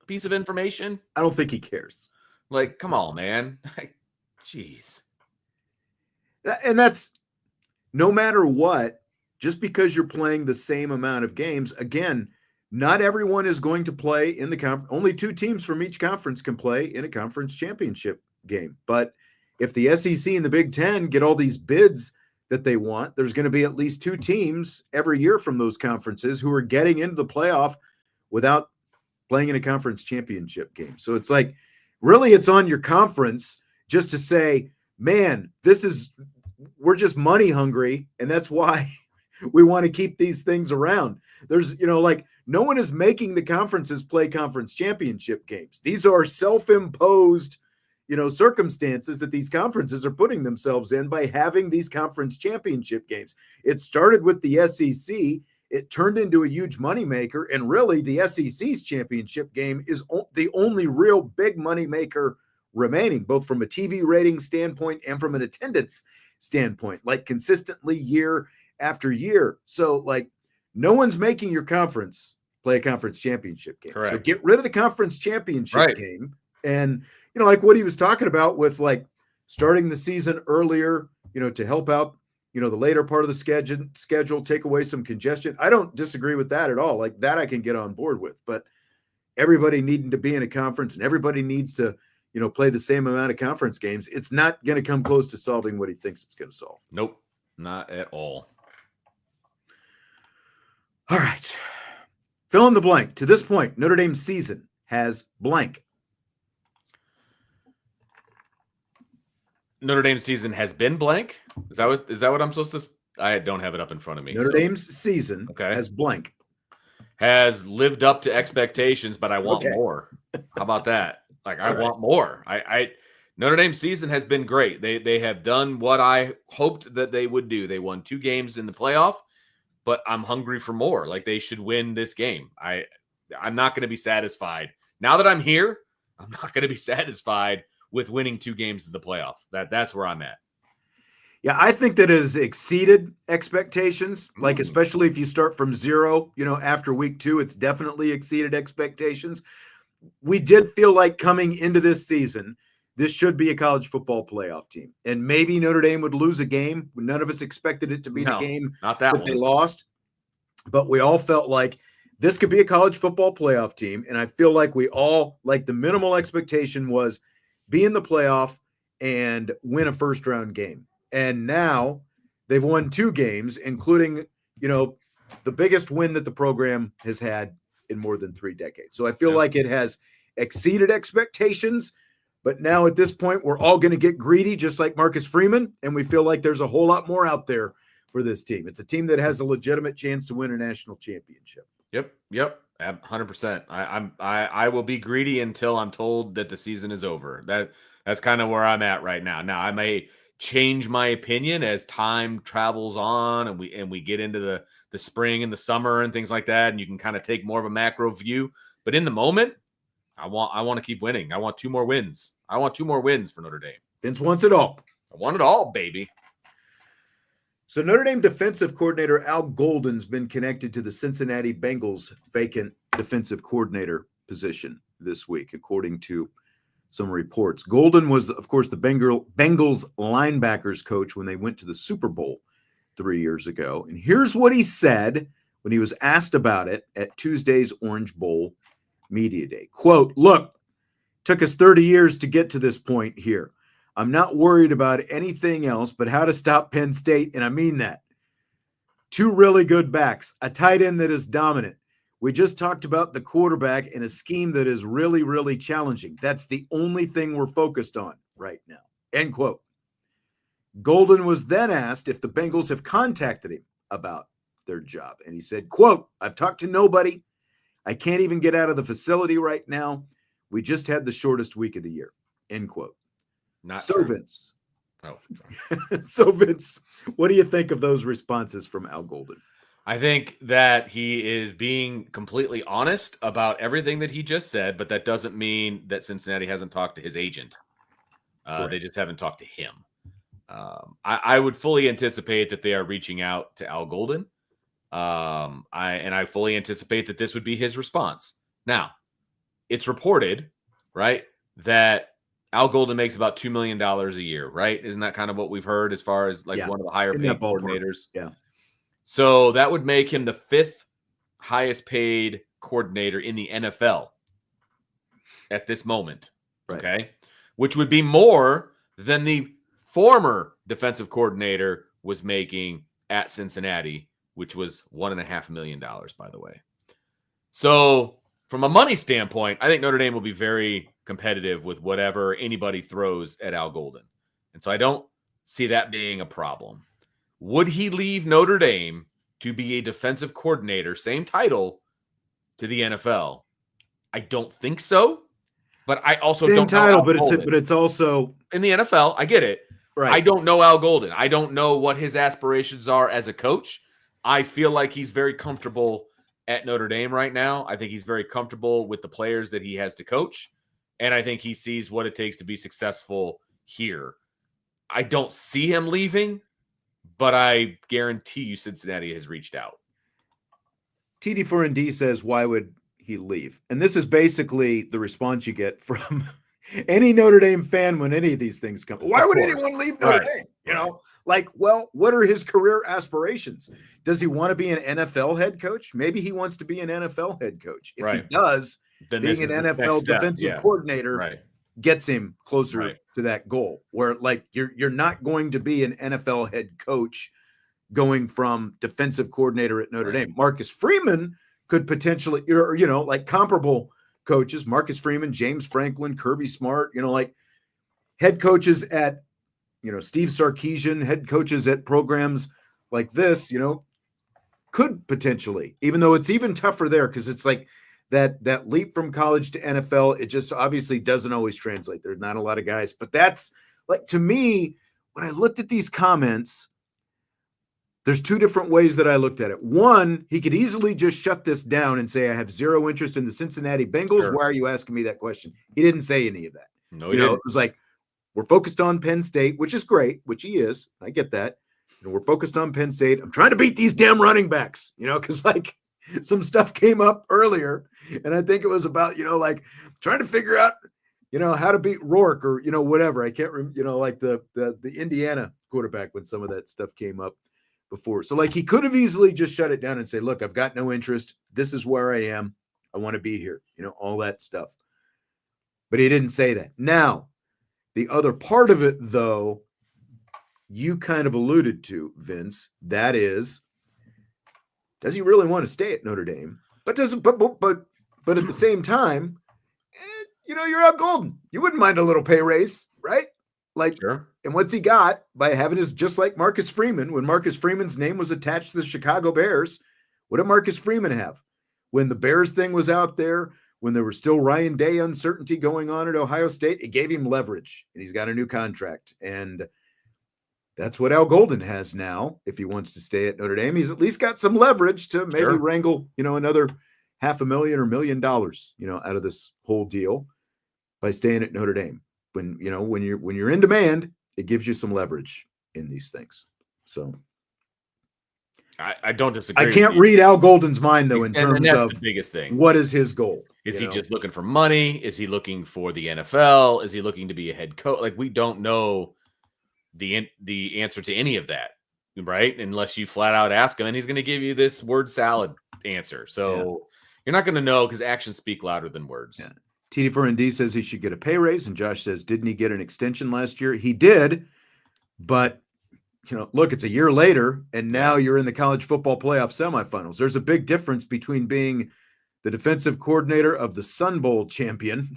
piece of information? I don't think he cares. Come on, man. Jeez. And that's no matter what, just because you're playing the same amount of games, again, not everyone is going to play in the conference. Only 2 teams from each conference can play in a conference championship game. But if the SEC and the Big Ten get all these bids that they want, there's going to be at least 2 teams every year from those conferences who are getting into the playoff without playing in a conference championship game. So it's really it's on your conference just to say, man, we're just money hungry. And that's why we want to keep these things around. There's, no one is making the conferences play conference championship games. These are self-imposed, circumstances that these conferences are putting themselves in by having these conference championship games. It started with the SEC. It turned into a huge moneymaker. And really, the SEC's championship game is the only real big moneymaker remaining, both from a TV rating standpoint and from an attendance standpoint, consistently year after year. So, no one's making your conference play a conference championship game. Correct. So get rid of the conference championship game. And, what he was talking about with starting the season earlier, to help out, the later part of the schedule, take away some congestion. I don't disagree with that at all. That I can get on board with, but everybody needing to be in a conference and everybody needs to, play the same amount of conference games. It's not going to come close to solving what he thinks it's going to solve. Nope, not at all. All right. Fill in the blank. To this point, Notre Dame's season has blank. Notre Dame's season has been blank? Is that what I'm supposed to? I don't have it up in front of me. Notre Dame's season has blank. Has lived up to expectations, but I want more. How about that? I want more. Notre Dame's season has been great. They have done what I hoped that they would do. They won 2 games in the playoff, but I'm hungry for more. They should win this game. I'm not going to be satisfied. Now that I'm here, I'm not going to be satisfied with winning 2 games in the playoff. That's where I'm at. Yeah, I think that it has exceeded expectations. Especially if you start from 0, after week 2, it's definitely exceeded expectations. We did feel like coming into this season, this should be a college football playoff team. And maybe Notre Dame would lose a game. None of us expected it to be the game not that they lost. But we all felt like this could be a college football playoff team. And I feel like we all, the minimal expectation was be in the playoff and win a first-round game. And now they've won 2 games, including, the biggest win that the program has had in more than 3 decades. So I feel like it has exceeded expectations. But now at this point, we're all going to get greedy, just like Marcus Freeman. And we feel like there's a whole lot more out there for this team. It's a team that has a legitimate chance to win a national championship. Yep. 100%. I will be greedy until I'm told that the season is over. That's kind of where I'm at right now. Now I may change my opinion as time travels on and we get into the spring and the summer and things like that, and you can kind of take more of a macro view. But in the moment, I want to keep winning. I want 2 more wins. I want 2 more wins for Notre Dame. Vince wants it all. I want it all, baby. So Notre Dame defensive coordinator Al Golden's been connected to the Cincinnati Bengals vacant defensive coordinator position this week, according to some reports. Golden was, of course, the Bengals linebackers coach when they went to the Super Bowl 3 years ago. And here's what he said when he was asked about it at Tuesday's Orange Bowl Media Day. Quote, "Look, took us 30 years to get to this point here. I'm not worried about anything else but how to stop Penn State, and I mean that. 2 really good backs, a tight end that is dominant. We just talked about the quarterback in a scheme that is really, really challenging. That's the only thing we're focused on right now." End quote. Golden was then asked if the Bengals have contacted him about their job. And he said, quote, "I've talked to nobody. I can't even get out of the facility right now. We just had the shortest week of the year." End quote. Not so true. Vince. Oh, So Vince, what do you think of those responses from Al Golden? I think that he is being completely honest about everything that he just said, but that doesn't mean that Cincinnati hasn't talked to his agent. They just haven't talked to him. I would fully anticipate that they are reaching out to Al Golden. I fully anticipate that this would be his response. Now, it's reported, right, that Al Golden makes about $2 million a year, right? Isn't that kind of what we've heard as far as like one of the higher paid coordinators? Yeah. So that would make him the 5th highest paid coordinator in the NFL at this moment. Right. Okay. Which would be more than the former defensive coordinator was making at Cincinnati, which was $1.5 million, by the way. So from a money standpoint, I think Notre Dame will be very competitive with whatever anybody throws at Al Golden. And so I don't see that being a problem. Would he leave Notre Dame to be a defensive coordinator, same title, to the NFL? I don't think so. But I also same don't title, know but it's also in the NFL. I get it. right. I don't know Al Golden. I don't know what his aspirations are as a coach. I feel like he's very comfortable at Notre Dame right now. I think he's very comfortable with the players that he has to coach. And I think he sees what it takes to be successful here. I don't see him leaving, but I guarantee you Cincinnati has reached out. TD4ND says, why would he leave? And this is basically the response you get from any Notre Dame fan when any of these things come. Why would anyone leave Notre Dame? You know, like, well, what are his career aspirations? Does he want to be an NFL head coach? Maybe he wants to be an NFL head coach. If he does, then being an NFL defensive coordinator gets him closer to that goal, where like you're not going to be an NFL head coach going from defensive coordinator at Notre Dame. Marcus Freeman could potentially, you know, like comparable coaches, Marcus Freeman, James Franklin, Kirby Smart, you know, like head coaches at, you know, Steve Sarkisian, head coaches at programs like this, you know, could potentially, even though it's even tougher there because it's like that leap from college to NFL, it just obviously doesn't always translate. There's not a lot of guys, but that's like, to me, when I looked at these comments, there's 2 different ways that I looked at it. One, he could easily just shut this down and say, I have zero interest in the Cincinnati Bengals. Sure. Why are you asking me that question? He didn't say any of that. No, you know, it was like, we're focused on Penn State, which is great, which he is. I get that. You know, we're focused on Penn State. I'm trying to beat these damn running backs, you know, because like some stuff came up earlier. And I think it was about, you know, like trying to figure out, you know, how to beat Rourke or, you know, whatever. I can't remember, you know, like the Indiana quarterback when some of that stuff came up before. So like he could have easily just shut it down and say, look, I've got no interest. This is where I am. I want to be here, you know, all that stuff. But he didn't say that. Now, the other part of it, though, you kind of alluded to, Vince, that is, does he really want to stay at Notre Dame? But at the same time, you know, you're Al Golden. You wouldn't mind a little pay raise, right? Like, sure. And what's he got by having his, just like Marcus Freeman, when Marcus Freeman's name was attached to the Chicago Bears, what did Marcus Freeman have? When the Bears thing was out there, when there was still Ryan Day uncertainty going on at Ohio State, it gave him leverage, and he's got a new contract. And That's what Al Golden has now. If he wants to stay at Notre Dame, he's at least got some leverage to maybe Sure. wrangle, another $500,000 or $1 million, out of this whole deal by staying at Notre Dame. When you're in demand, it gives you some leverage in these things. So I don't disagree. I can't read Al Golden's mind though, in terms that's of the biggest thing. What is his goal? Is he just looking for money? Is he looking for the NFL? Is he looking to be a head coach? Like, we don't know the answer to any of that, right? Unless you flat out ask him, and he's going to give you this word salad answer. So you're not going to know, because actions speak louder than words. Yeah. TD4ND says he should get a pay raise, and Josh says, didn't he get an extension last year? He did, but look, it's a year later, and now you're in the college football playoff semifinals. There's a big difference between being the defensive coordinator of the Sun Bowl champion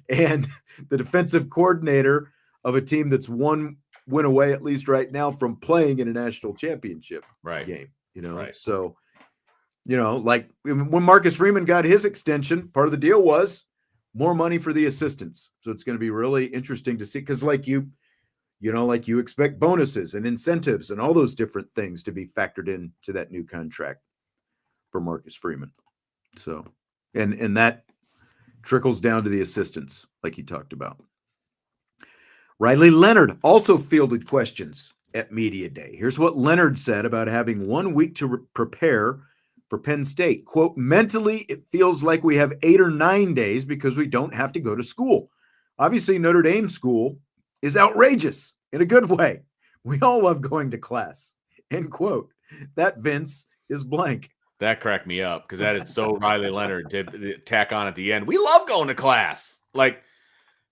and the defensive coordinator of a team that's one win away, at least right now, from playing in a national championship game. Right. So, like when Marcus Freeman got his extension, part of the deal was more money for the assistants. So it's going to be really interesting to see, because like you expect bonuses and incentives and all those different things to be factored into that new contract for Marcus Freeman. So, and that trickles down to the assistants, like you talked about. Riley Leonard also fielded questions at Media Day. Here's what Leonard said about having 1 week to prepare for Penn State. Quote, mentally, it feels like we have 8 or 9 days because we don't have to go to school. Obviously, Notre Dame school is outrageous in a good way. We all love going to class. End quote. That Vince is blank. That cracked me up, because that is so Riley Leonard to tack on at the end. We love going to class. Like,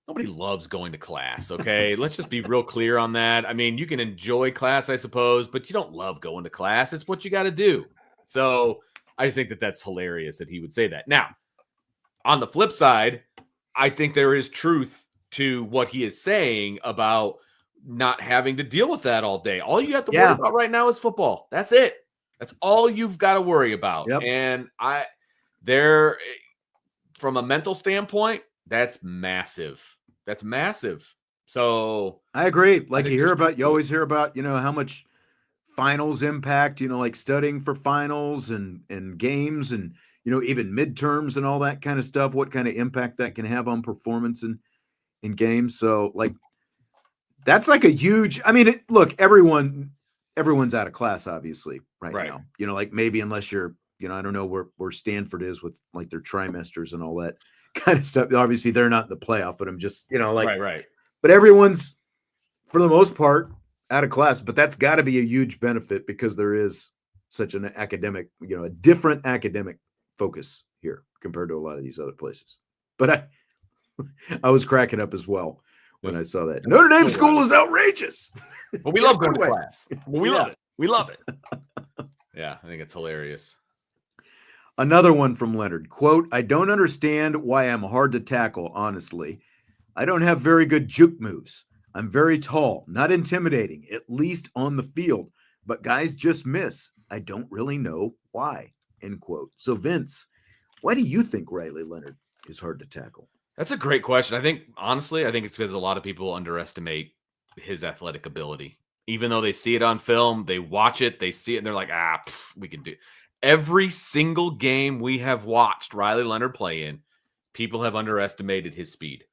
nobody loves going to class, okay? Let's just be real clear on that. I mean, you can enjoy class, I suppose, but you don't love going to class. It's what you got to do. So I just think that that's hilarious that he would say that. Now, on the flip side, I think there is truth to what he is saying about not having to deal with that all day. All you have to worry about right now is football. That's it. That's all you've got to worry about. Yep. And from a mental standpoint, that's massive. That's massive. So I agree. Like you always hear about, how much finals impact, like studying for finals and games and, even midterms and all that kind of stuff, what kind of impact that can have on performance in games. So like, that's like a huge, look, everyone's out of class, obviously, right now, like maybe unless you're, I don't know where Stanford is with like their trimesters and all that kind of stuff. Obviously they're not in the playoff, but I'm just, right. But everyone's for the most part out of class, but that's got to be a huge benefit because there is such an academic, a different academic focus here compared to a lot of these other places. But I was cracking up as well when I saw that. Notre Dame school is outrageous. But we love going to class. We love it. We love it. Yeah, I think it's hilarious. Another one from Leonard. Quote, I don't understand why I'm hard to tackle, honestly. I don't have very good juke moves. I'm very tall, not intimidating, at least on the field. But guys just miss. I don't really know why. End quote. So, Vince, why do you think Riley Leonard is hard to tackle? That's a great question. I think it's because a lot of people underestimate his athletic ability. Even though they see it on film, they watch it, they see it, and they're like, we can do it. Every single game we have watched Riley Leonard play in, people have underestimated his speed.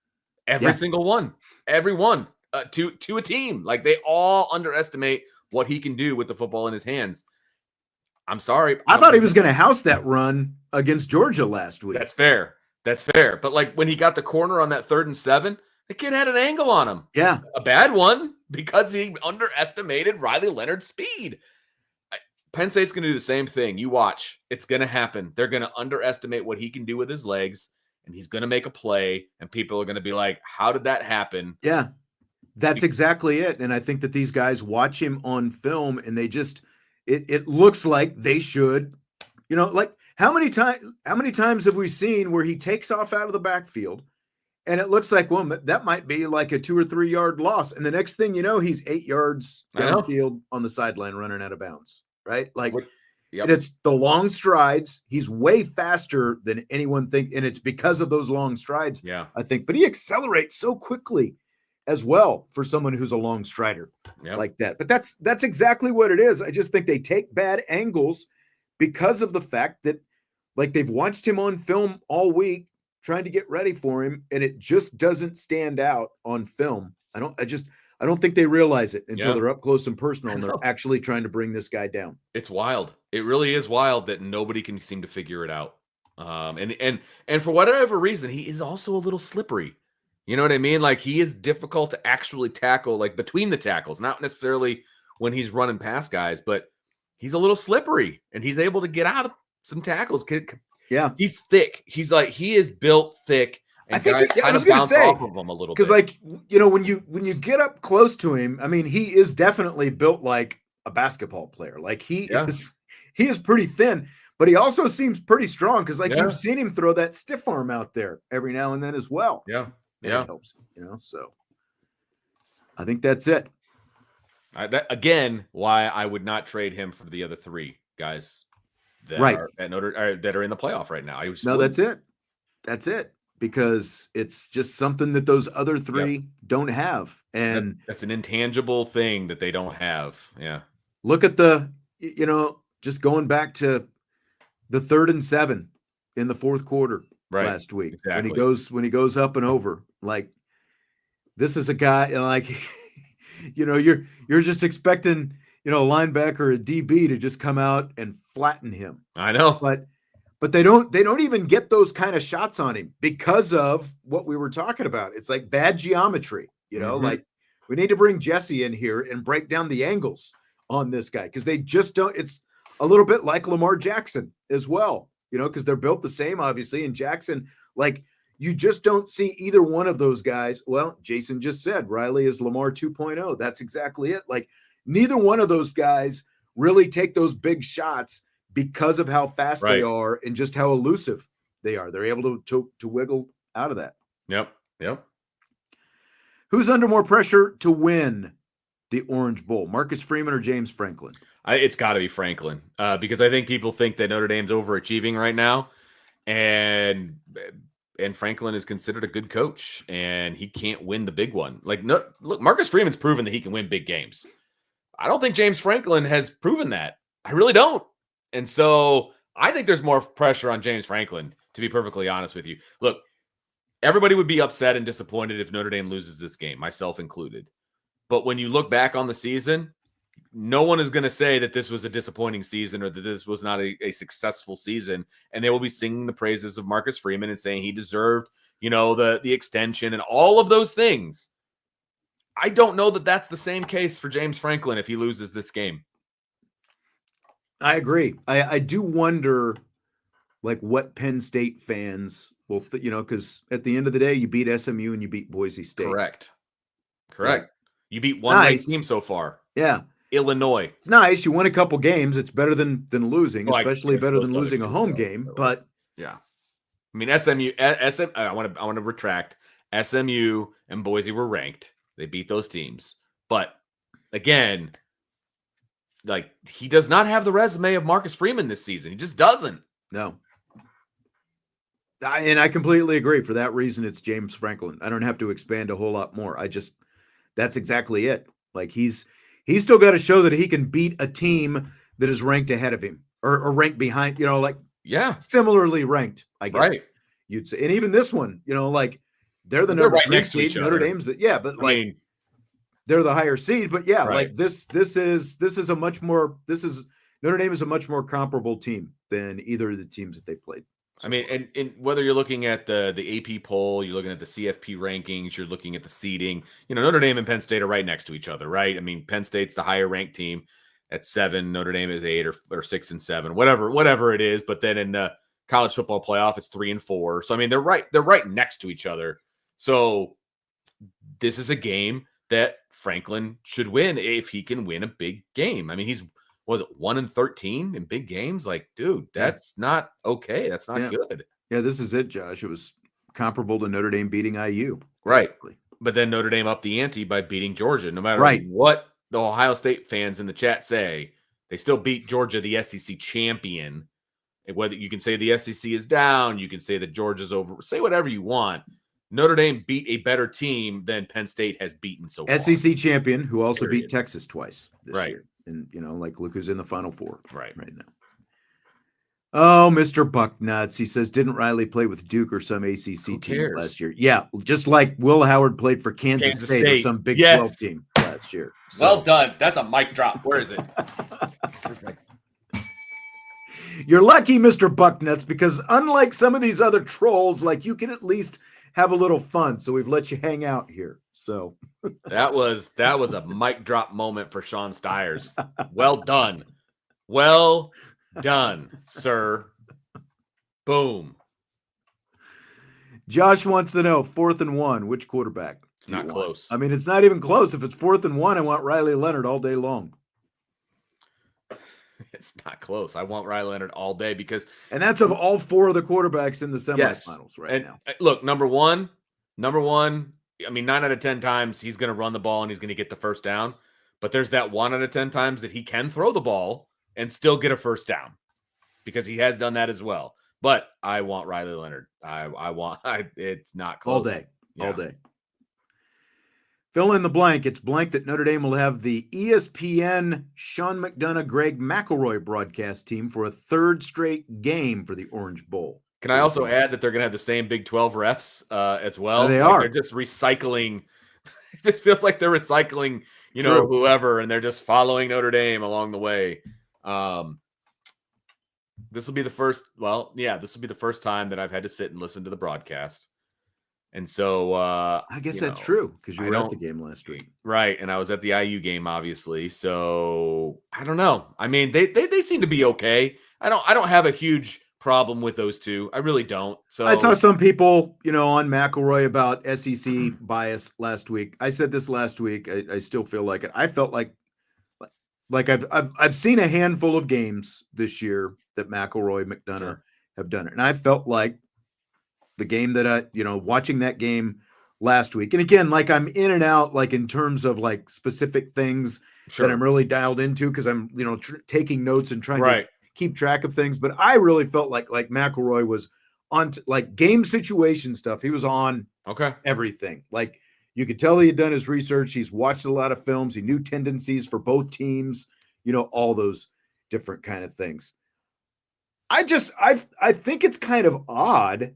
Every single one. Every one. To a team. Like, they all underestimate what he can do with the football in his hands. I'm sorry. I thought he was going to house that run against Georgia last week. That's fair. But like when he got the corner on that 3rd and 7, the kid had an angle on him. Yeah. A bad one because he underestimated Riley Leonard's speed. Penn State's going to do the same thing. You watch. It's going to happen. They're going to underestimate what he can do with his legs, and he's going to make a play, and people are going to be like, how did that happen? Yeah. That's exactly it. And I think that these guys watch him on film and they just it looks like they should, like how many times have we seen where he takes off out of the backfield and it looks like, well, that might be like a 2 or 3 yard loss. And the next thing you know, he's 8 yards downfield on the sideline running out of bounds, right? Like, and it's the long strides. He's way faster than anyone think. And it's because of those long strides, I think, but he accelerates so quickly. as well for someone who's a long strider like that. But that's exactly what it is. I just think they take bad angles because of the fact that, like, they've watched him on film all week trying to get ready for him, and it just doesn't stand out on film. I don't think they realize it until they're up close and personal and they're actually trying to bring this guy down. It's wild. It really is wild that nobody can seem to figure it out. And for whatever reason, he is also a little slippery. You know what I mean? Like, he is difficult to actually tackle, like between the tackles, not necessarily when he's running past guys, but he's a little slippery and he's able to get out of some tackles. Yeah. He's thick. He is built thick. And I think guys kind of bounce off of him a little bit. Because, like, you know, when you get up close to him, I mean, he is definitely built like a basketball player. Like, he is pretty thin, but he also seems pretty strong because, like, you've seen him throw that stiff arm out there every now and then as well. Yeah. And it helps, you know. So I think that's it. Again, why I would not trade him for the other three guys that are at that are in the playoff right now. That's it. That's it. Because it's just something that those other three don't have. And that's an intangible thing that they don't have. Yeah. Look at just going back to the 3rd and 7 in the fourth quarter last week. Exactly. When he goes up and over, like, this is a guy, like, you know, you're just expecting, you know, a linebacker or a DB to just come out and flatten him. I know. But they don't even get those kind of shots on him because of what we were talking about. It's like bad geometry, you know, like, we need to bring Jesse in here and break down the angles on this guy because they just don't. It's a little bit like Lamar Jackson as well, you know, because they're built the same, obviously. And Jackson, like, you just don't see either one of those guys. Well, Jason just said Riley is Lamar 2.0. That's exactly it. Like, neither one of those guys really take those big shots because of how fast they are and just how elusive they are. They're able to wiggle out of that. Yep. Who's under more pressure to win the Orange Bowl, Marcus Freeman or James Franklin? It's got to be Franklin because I think people think that Notre Dame's overachieving right now, and Franklin is considered a good coach, and he can't win the big one. Like, look, Marcus Freeman's proven that he can win big games. I don't think James Franklin has proven that. I really don't. And so I think there's more pressure on James Franklin, to be perfectly honest with you. Look, everybody would be upset and disappointed if Notre Dame loses this game, myself included. But when you look back on the season, no one is going to say that this was a disappointing season or that this was not a successful season. And they will be singing the praises of Marcus Freeman and saying he deserved, you know, the extension and all of those things. I don't know that that's the same case for James Franklin if he loses this game. I agree. I do wonder, like, what Penn State fans will, you know, because at the end of the day, you beat SMU and you beat Boise State. Correct. Right. You beat one ranked team so far. Yeah. Illinois. It's nice. You won a couple games. It's better than losing, especially better than losing a home game. But yeah, I mean, I want to retract. SMU and Boise were ranked. They beat those teams. But again, like, he does not have the resume of Marcus Freeman this season. He just doesn't. No. And I completely agree. For that reason, it's James Franklin. I don't have to expand a whole lot more. That's exactly it. Like, he's still got to show that he can beat a team that is ranked ahead of him or ranked behind, you know, like, similarly ranked, I guess you'd say. And even this one, you know, like, they're the number right next to each Notre other. Dame's they're the higher seed, but like this is Notre Dame is a much more comparable team than either of the teams that they played. I mean, and whether you're looking at the AP poll, you're looking at the CFP rankings, you're looking at the seeding, you know, Notre Dame and Penn State are right next to each other, right? I mean, Penn State's the higher ranked team at 7, Notre Dame is 8 or 6 and 7, whatever it is. But then in the college football playoff, it's 3 and 4. So I mean, they're right next to each other. So this is a game that Franklin should win if he can win a big game. I mean, he's 1-13 in big games? Like, dude, that's not okay. That's not good. Yeah, this is it, Josh. It was comparable to Notre Dame beating IU. Right. Basically. But then Notre Dame upped the ante by beating Georgia. No matter what the Ohio State fans in the chat say, they still beat Georgia, the SEC champion. And whether you can say the SEC is down, you can say that Georgia's over, say whatever you want. Notre Dame beat a better team than Penn State has beaten so far. SEC champion who also Period. beat Texas twice this Right. year. And, like, look who's in the Final Four Right now. Oh, Mr. Bucknuts. He says, didn't Riley play with Duke or some ACC team last year? Yeah, just like Will Howard played for Kansas State or some Big 12 team last year. So. Well done. That's a mic drop. Where is it? You're lucky, Mr. Bucknuts, because unlike some of these other trolls, like, you can at least have a little fun. So we've let you hang out here. So that was a mic drop moment for Sean Stiers. Well done. Well done, sir. Boom. Josh wants to know 4th and 1, which quarterback? It's not close. I mean, it's not even close. If it's 4th and 1, I want Riley Leonard all day long. It's not close. I want Riley Leonard all day because, and that's of all 4 of the quarterbacks in the semifinals right now. Look, number one. I mean, 9 out of 10 times he's going to run the ball and he's going to get the first down. But there's that 1 out of 10 times that he can throw the ball and still get a first down because he has done that as well. But I want Riley Leonard. It's not close. All day. Fill in the blank. It's blank that Notre Dame will have the ESPN Sean McDonough, Greg McElroy broadcast team for a 3rd straight game for the Orange Bowl. Can I also add that they're going to have the same Big 12 refs as well? They are. They're just recycling. It just feels like they're recycling, whoever, and they're just following Notre Dame along the way. This will be the first. Well, yeah, this will be the first time that I've had to sit and listen to the broadcast. And so I guess that's true because you were at the game last week. Right. And I was at the IU game, obviously. So I don't know. I mean, they seem to be okay. I don't have a huge problem with those two. I really don't. So I saw some people, on McElroy about SEC bias last week. I said this last week. I still feel like it. I felt like I've seen a handful of games this year that McElroy, McDonough have done it. And I felt like the game that watching that game last week. And again, like I'm in and out, like in terms of like specific things that I'm really dialed into because I'm, taking notes and trying to keep track of things. But I really felt like McElroy was on like game situation stuff. He was on everything. Like you could tell he had done his research. He's watched a lot of films. He knew tendencies for both teams, all those different kind of things. I think it's kind of odd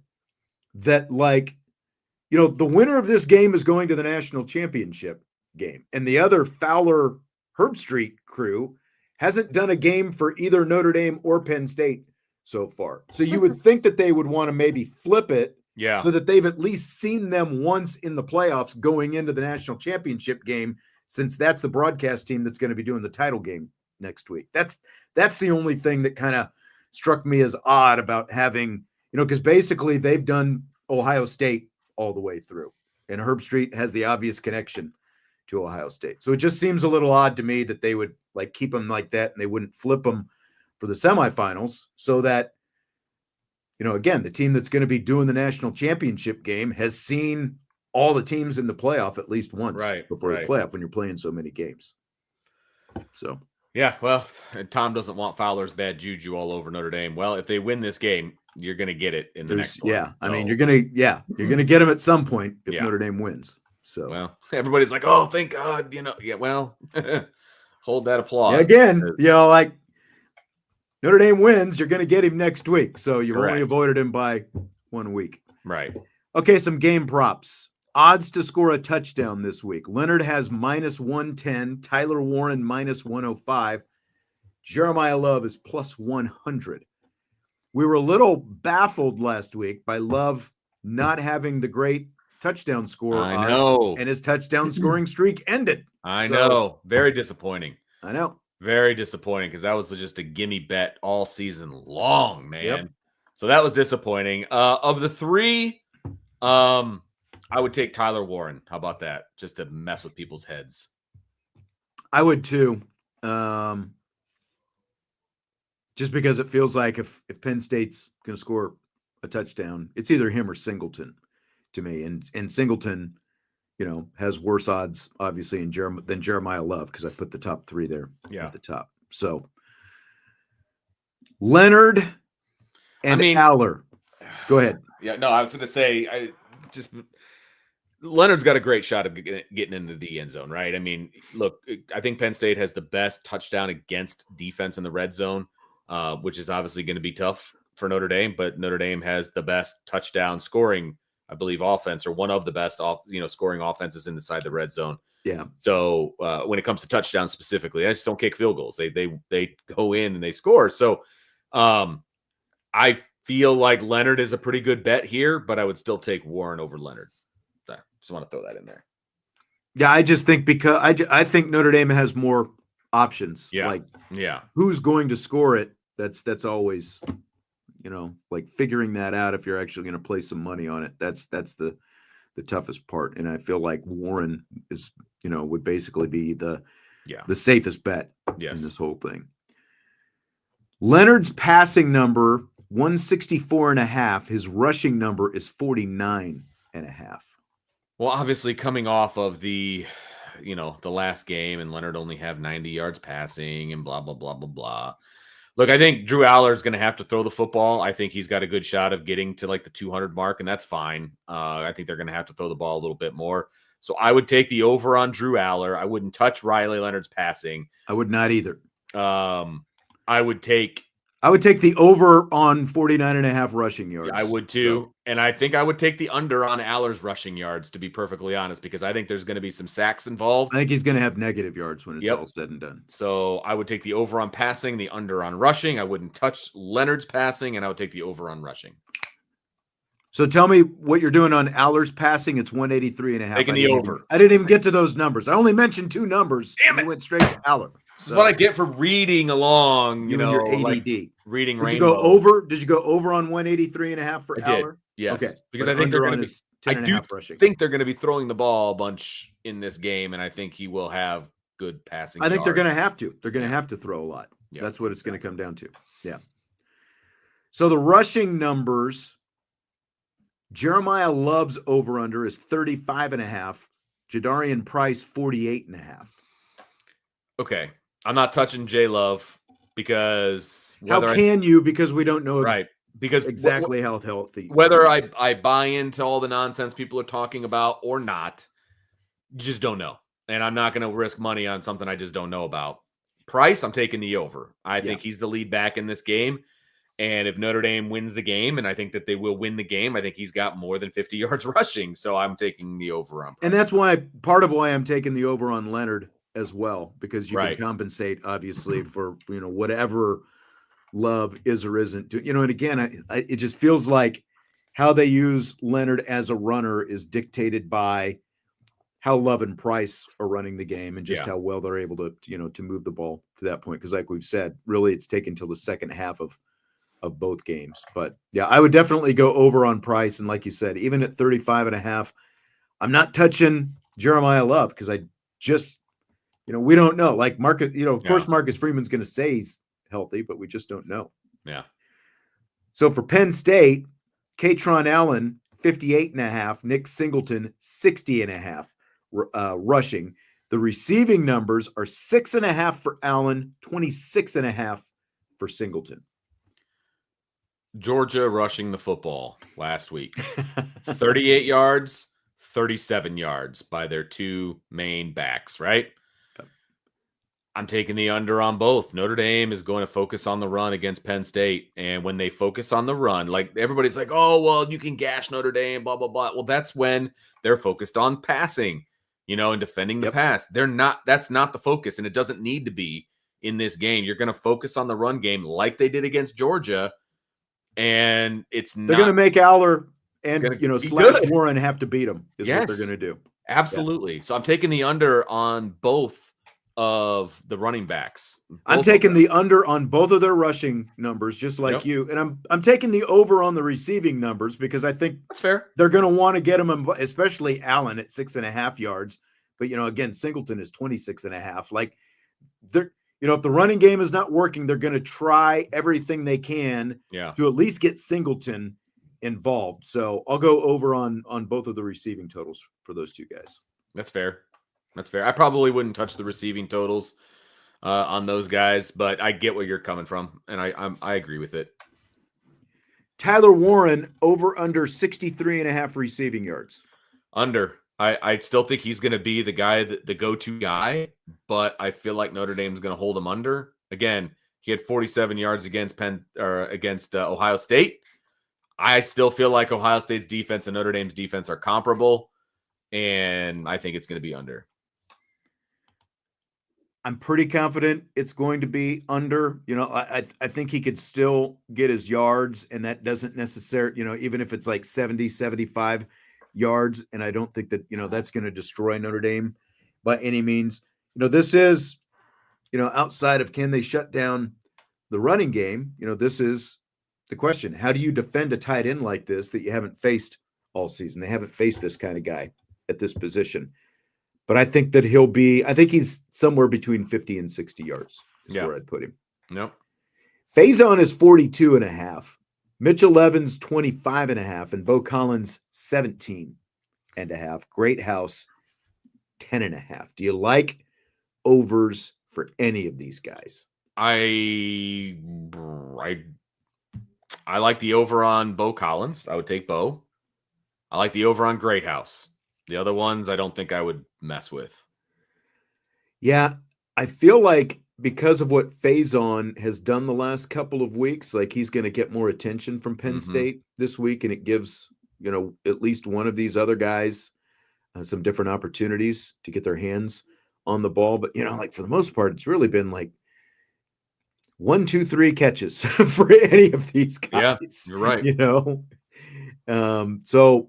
that the winner of this game is going to the national championship game. And the other Fowler Herbstreit crew hasn't done a game for either Notre Dame or Penn State so far. So you would think that they would want to maybe flip it so that they've at least seen them once in the playoffs going into the national championship game, since that's the broadcast team that's going to be doing the title game next week. That's the only thing that kind of struck me as odd about having, because basically they've done Ohio State all the way through. And Herbstreit has the obvious connection to Ohio State. So it just seems a little odd to me that they would keep them like that and they wouldn't flip them for the semifinals so that, again, the team that's going to be doing the national championship game has seen all the teams in the playoff at least once before the playoff when you're playing so many games. So, yeah, well, Tom doesn't want Fowler's bad juju all over Notre Dame. Well, if they win this game, you're going to get it in the next one. Yeah, so, I mean, you're going to get them at some point if Notre Dame wins. So, well, everybody's like, "Oh, thank God," Yeah, well, hold that applause. Yeah, again, like Notre Dame wins, you're going to get him next week. So you've only avoided him by 1 week. Right. Okay, some game props. Odds to score a touchdown this week. Leonard has -110. Tyler Warren -105. Jeremiyah Love is +100. We were a little baffled last week by Love not having the great touchdown score. I know. And his touchdown scoring streak ended. I know. Very disappointing. I know. Very disappointing because that was just a gimme bet all season long, man. Yep. So that was disappointing. Of the three, I would take Tyler Warren. How about that? Just to mess with people's heads. I would too. Just because it feels like if Penn State's going to score a touchdown, it's either him or Singleton to me. And Singleton, has worse odds, obviously, than Jeremiyah Love because I put the top three there at the top. So Leonard and Aller. Go ahead. Yeah, no, I was going to say Leonard's got a great shot of getting into the end zone, right? I mean, look, I think Penn State has the best touchdown against defense in the red zone, which is obviously going to be tough for Notre Dame, but Notre Dame has the best touchdown scoring, I believe, offense, or one of the best scoring offenses inside the red zone. Yeah. So when it comes to touchdowns specifically, I just don't kick field goals. They go in and they score. So I feel like Leonard is a pretty good bet here, but I would still take Warren over Leonard. So, just want to throw that in there. Yeah, I just think because I think Notre Dame has more options. Yeah. Like, yeah, who's going to score it? That's always, like figuring that out if you're actually going to play some money on it. That's the toughest part. And I feel like Warren is, would basically be the safest bet in this whole thing. Leonard's passing number 164.5. His rushing number is 49.5. Well, obviously coming off of the last game, and Leonard only have 90 yards passing and blah, blah, blah, blah, blah. Look, I think Drew Aller is going to have to throw the football. I think he's got a good shot of getting to like the 200 mark, and that's fine. I think they're going to have to throw the ball a little bit more. So I would take the over on Drew Aller. I wouldn't touch Riley Leonard's passing. I would not either. I would take the over on 49.5 rushing yards. I would too. So. And I think I would take the under on Aller's rushing yards, to be perfectly honest, because I think there's going to be some sacks involved. I think he's going to have negative yards when it's all said and done. So I would take the over on passing, the under on rushing. I wouldn't touch Leonard's passing, and I would take the over on rushing. So tell me what you're doing on Aller's passing. It's 183.5. Taking the over. I didn't even get to those numbers. I only mentioned two numbers. Damn it. You went straight to Aller. So what I get for reading along, you know, your ADD. like reading Did Rainbow. you go over? Did you go over on 183.5 for Aller? Yes. Okay. Because But I think they're under going on to be. is I 10.5 do rushing. think they're going to be throwing the ball a bunch in this game, and I think he will have good passing. I think they're yards. going to have to. They're going to have to throw a lot. Yeah. That's what it's going to come down to. Yeah. So the rushing numbers, Jeremiyah Love's over-under is 35.5. Jadarian Price, 48.5. Okay. I'm not touching J Love because How can you? Because we don't know right. Because exactly how healthy. Whether I buy into all the nonsense people are talking about or not, you just don't know. And I'm not going to risk money on something I just don't know about. Price, I'm taking the over. I think he's the lead back in this game. And if Notre Dame wins the game, and I think that they will win the game, I think he's got more than 50 yards rushing. So I'm taking the over on Price. And that's part of why I'm taking the over on Leonard as well, because you can compensate, obviously, for whatever Love is or isn't. And again, it just feels like how they use Leonard as a runner is dictated by how Love and Price are running the game and just how well they're able to, to move the ball to that point. Because like we've said, really it's taken till the second half of both games. But yeah, I would definitely go over on Price. And like you said, even at 35.5, I'm not touching Jeremiyah Love because I just, we don't know. Like Marcus, of course, Marcus Freeman's going to say he's healthy, but we just don't know. Yeah. So for Penn State, Katron Allen, 58.5, Nick Singleton, 60.5 rushing. The receiving numbers are 6.5 for Allen, 26.5 for Singleton. Georgia rushing the football last week. 38 yards, 37 yards by their two main backs, right? I'm taking the under on both. Notre Dame is going to focus on the run against Penn State. And when they focus on the run, like everybody's like, oh, well, you can gash Notre Dame, blah, blah, blah. Well, that's when they're focused on passing, and defending the pass. That's not the focus. And it doesn't need to be in this game. You're going to focus on the run game like they did against Georgia. And they're going to make Aller and, slash good. Warren have to beat them is what they're going to do. Absolutely. Yeah. So I'm taking the under on both of the running backs. I'm taking the under on both of their rushing numbers, just like you. And I'm taking the over on the receiving numbers because I think that's fair. They're going to want to get them, especially Allen at 6.5 yards. But, again, Singleton is 26.5. Like they're, if the running game is not working, they're going to try everything they can to at least get Singleton involved. So I'll go over on both of the receiving totals for those two guys. That's fair. That's fair. I probably wouldn't touch the receiving totals on those guys, but I get where you're coming from, and I agree with it. Tyler Warren over under 63.5 receiving yards. Under. I still think he's going to be the guy, the go-to guy, but I feel like Notre Dame's going to hold him under. Again, he had 47 yards against Ohio State. I still feel like Ohio State's defense and Notre Dame's defense are comparable, and I think it's going to be under. I'm pretty confident it's going to be under. I think he could still get his yards, and that doesn't necessarily, even if it's like 70, 75 yards, and I don't think that, that's going to destroy Notre Dame by any means. This is, outside of can they shut down the running game, this is the question. How do you defend a tight end like this that you haven't faced all season? They haven't faced this kind of guy at this position. But I think that he's somewhere between 50 and 60 yards is where I'd put him. Nope. Faison is 42.5. Mitchell Evans, 25.5. And Bo Collins, 17.5. Great House, 10.5. Do you like overs for any of these guys? I like the over on Bo Collins. I would take Bo. I like the over on Great House. The other ones, I don't think I would mess with. Yeah, I feel like because of what Faison has done the last couple of weeks, like he's going to get more attention from Penn State this week, and it gives, at least one of these other guys some different opportunities to get their hands on the ball. But, like for the most part, it's really been like 1, 2, 3 catches for any of these guys. Yeah, you're right. So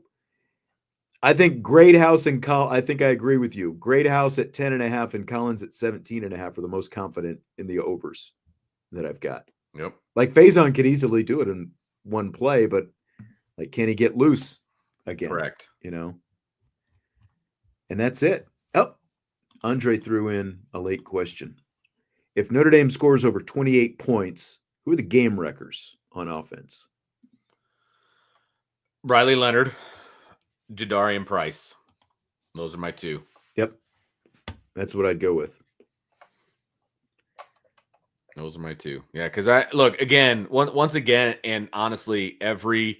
I think Great House and I think I agree with you. Great House at 10.5 and Collins at 17.5 are the most confident in the overs that I've got. Yep. Like Faison could easily do it in one play, but like, can he get loose again? Correct. And that's it. Oh, Andre threw in a late question. If Notre Dame scores over 28 points, who are the game wreckers on offense? Riley Leonard, Jadarian Price. Those are my two. Yep. That's what I'd go with. Those are my two. Yeah, because once again, and honestly, every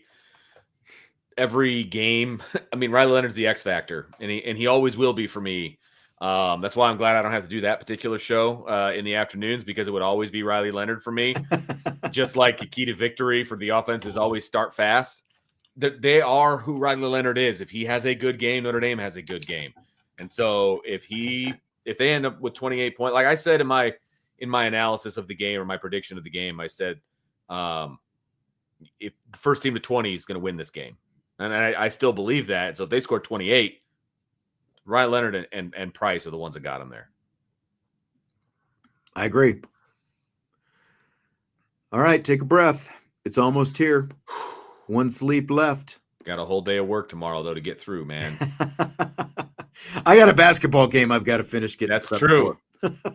game, I mean, Riley Leonard's the X factor, and he always will be for me. That's why I'm glad I don't have to do that particular show in the afternoons, because it would always be Riley Leonard for me. Just like the key to victory for the offense is always start fast. They are who Riley Leonard is. If he has a good game, Notre Dame has a good game. And so if they end up with 28 points, like I said in my analysis of the game, or my prediction of the game, I said if the first team to 20 is going to win this game. And I still believe that. So if they score 28, Riley Leonard and Price are the ones that got him there. I agree. All right, take a breath. It's almost here. One sleep left. Got a whole day of work tomorrow, though, to get through, man. I got a basketball game I've got to finish getting. That's true.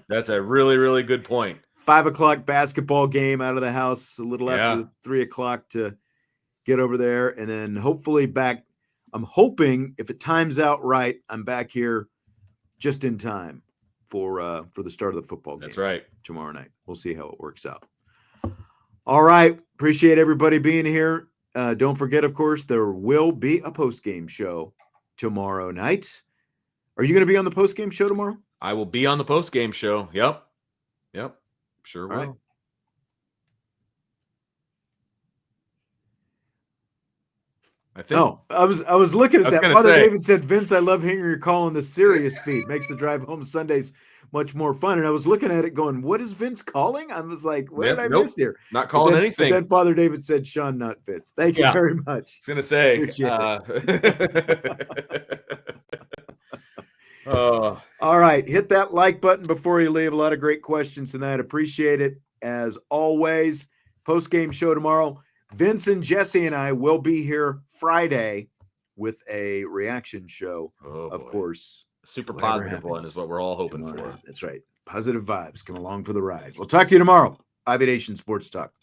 That's a really, really good point. 5:00 basketball game out of the house, a little after 3:00 to get over there, and then hopefully back. I'm hoping if it times out right, I'm back here just in time for the start of the football game. That's right. Tomorrow night. We'll see how it works out. All right. Appreciate everybody being here. Don't forget, of course, there will be a post-game show tomorrow night. Are you going to be on the post-game show tomorrow? I will be on the post-game show. Yep. Sure will. Right. I think. No, I was looking at that. Father David said, "Vince, I love hearing your call on the serious feed. Makes the drive home Sundays much more fun." And I was looking at it going, what is Vince calling? I was like, what did I miss here? Not calling anything. Then Father David said, Sean, not Vince. Thank you very much. I was going to say. All right. Hit that like button before you leave. A lot of great questions tonight. Appreciate it. As always, post-game show tomorrow. Vince and Jesse and I will be here Friday with a reaction show, of course. Super positive one is what we're all hoping for. That's right. Positive vibes. Come along for the ride. We'll talk to you tomorrow. IB Nation Sports Talk.